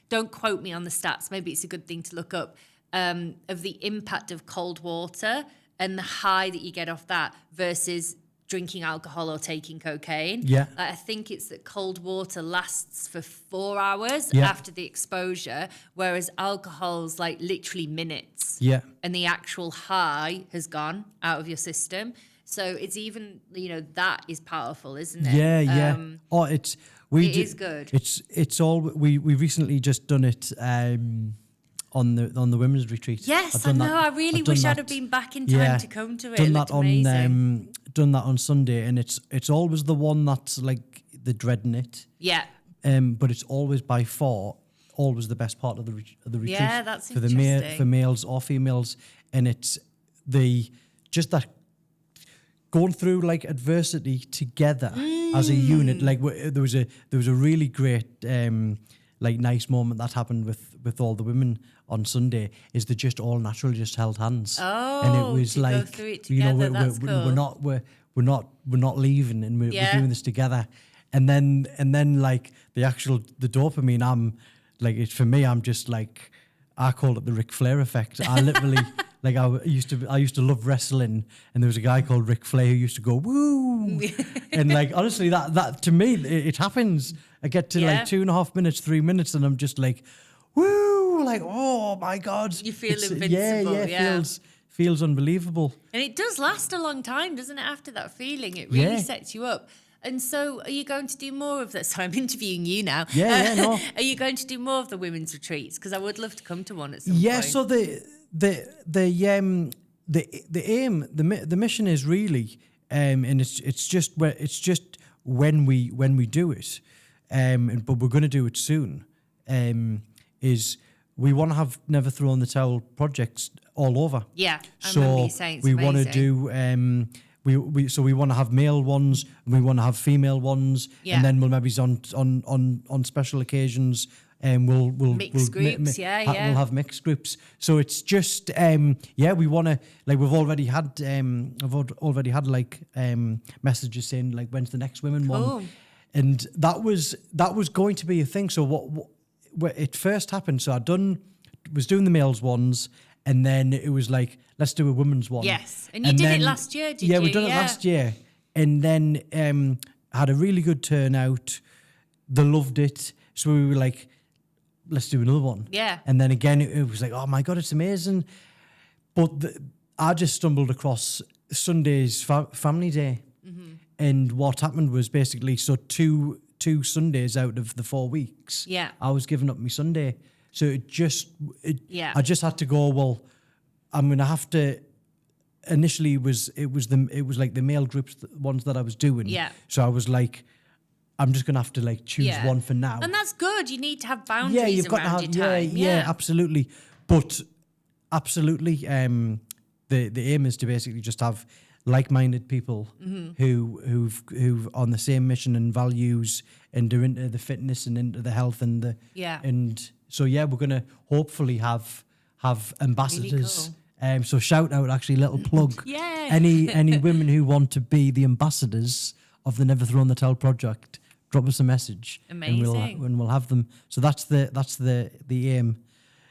Don't quote me on the stats. Maybe it's a good thing to look up of the impact of cold water and the high that you get off that versus drinking alcohol or taking cocaine. Yeah. I think it's that cold water lasts for 4 hours after the exposure, whereas alcohol's like literally minutes. Yeah. And the actual high has gone out of your system. So it's even, that is powerful, isn't it? Yeah, yeah. It is good. It's all we recently just done it on the women's retreat. Yes, I know. I really wish I'd have been back in time to come to it. It looked amazing. Done that on Sunday, and it's always the one that's like the dreading it. Yeah. But it's always by far always the best part of the retreat. Yeah, that's for interesting. For males or females, and it's the just that going through like adversity together as a unit. Like there was a really great like nice moment that happened with all the women on Sunday. Is they just all naturally just held hands. Oh, and it was to like, go through it together. That's cool. we're not leaving, and we're doing this together. And then like the dopamine, I'm like, it's for me, I'm just like, I call it the Ric Flair effect. I literally like I used to love wrestling, and there was a guy called Ric Flair who used to go woo, and like honestly that to me it happens. I get to like 2.5 minutes, 3 minutes, and I'm just like woo, like oh my god, you feel invincible. Feels unbelievable. And it does last a long time, doesn't it? After that feeling, it really sets you up. And so are you going to do more of that? So I'm interviewing you now. No. Are you going to do more of the women's retreats? Because I would love to come to one at some point. Yeah, so the aim, the mission is really, and it's just when we do it, but we're going to do it soon, is we want to have Never Throw in the Towel projects all over. Yeah, I remember you saying it's we amazing. want to do we want to have male ones, and we want to have female ones, and then we'll maybe on special occasions, we'll mixed groups, we'll have mixed groups. So it's just we want to, like, we've already had like messages saying like, when's the next women one, and that was going to be a thing. So what it first happened, so was doing the males ones, and then it was like, let's do a women's one. Yes. And you did it last year, did you? Yeah, we done it last year. And then had a really good turnout. They loved it. So we were like, let's do another one. Yeah. And then again, it was like, oh my God, it's amazing. But I just stumbled across Sunday's family day. Mm-hmm. And what happened was basically, so two Sundays out of the 4 weeks, I was giving up my Sunday. So I just had to go, well, I'm going to have to, initially it was like the male groups, the ones that I was doing. Yeah. So I was like, I'm just going to have to like choose one for now. And that's good. You need to have boundaries around your time. Yeah, absolutely. But absolutely, the aim is to basically just have like-minded people who've on the same mission and values, and are into the fitness and into the health and and so we're going to hopefully have ambassadors. Really cool. So shout out, actually, little plug. Any women who want to be the ambassadors of the Never Throw in the Towel project, drop us a message. Amazing. And we'll have them. So that's the aim.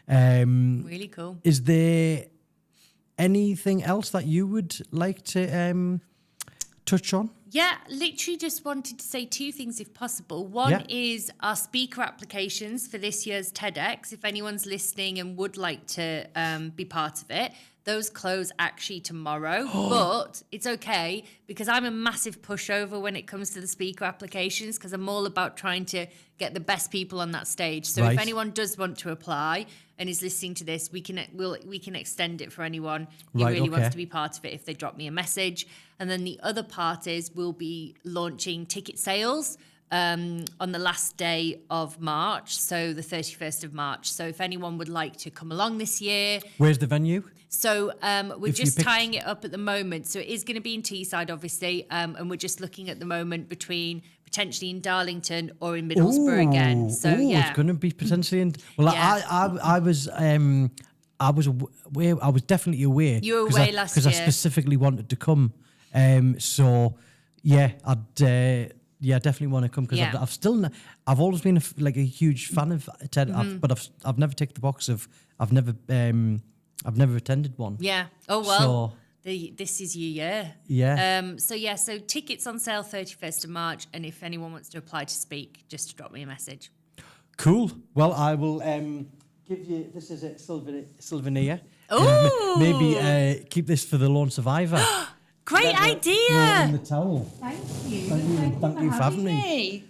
Really cool. Is there anything else that you would like to touch on? Yeah, literally just wanted to say 2 things if possible. One is our speaker applications for this year's TEDx. If anyone's listening and would like to be part of it, those close actually tomorrow. But it's okay, because I'm a massive pushover when it comes to the speaker applications, because I'm all about trying to get the best people on that stage. So if anyone does want to apply and is listening to this, we can extend it for anyone who really wants to be part of it if they drop me a message. And then the other part is we'll be launching ticket sales on the last day of March, so the 31st of March. So if anyone would like to come along this year. Where's the venue? So we're just tying it up at the moment. So it is going to be in Teesside, obviously, and we're just looking at the moment between potentially in Darlington or in Middlesbrough again. So it's going to be potentially in. Well, I was aware. I was definitely aware. You were away last year because I specifically wanted to come. I'd definitely want to come, because I've always been a huge fan of TED, but I've never ticked the box of I've never attended one. Yeah. Oh well. This is your year. Yeah. So tickets on sale 31st of March, and if anyone wants to apply to speak, just drop me a message. Cool. Well, I will give you. This is a souvenir. Oh. Maybe keep this for the Lone Survivor. Great idea. In the towel. Thank you. Thank you for having me.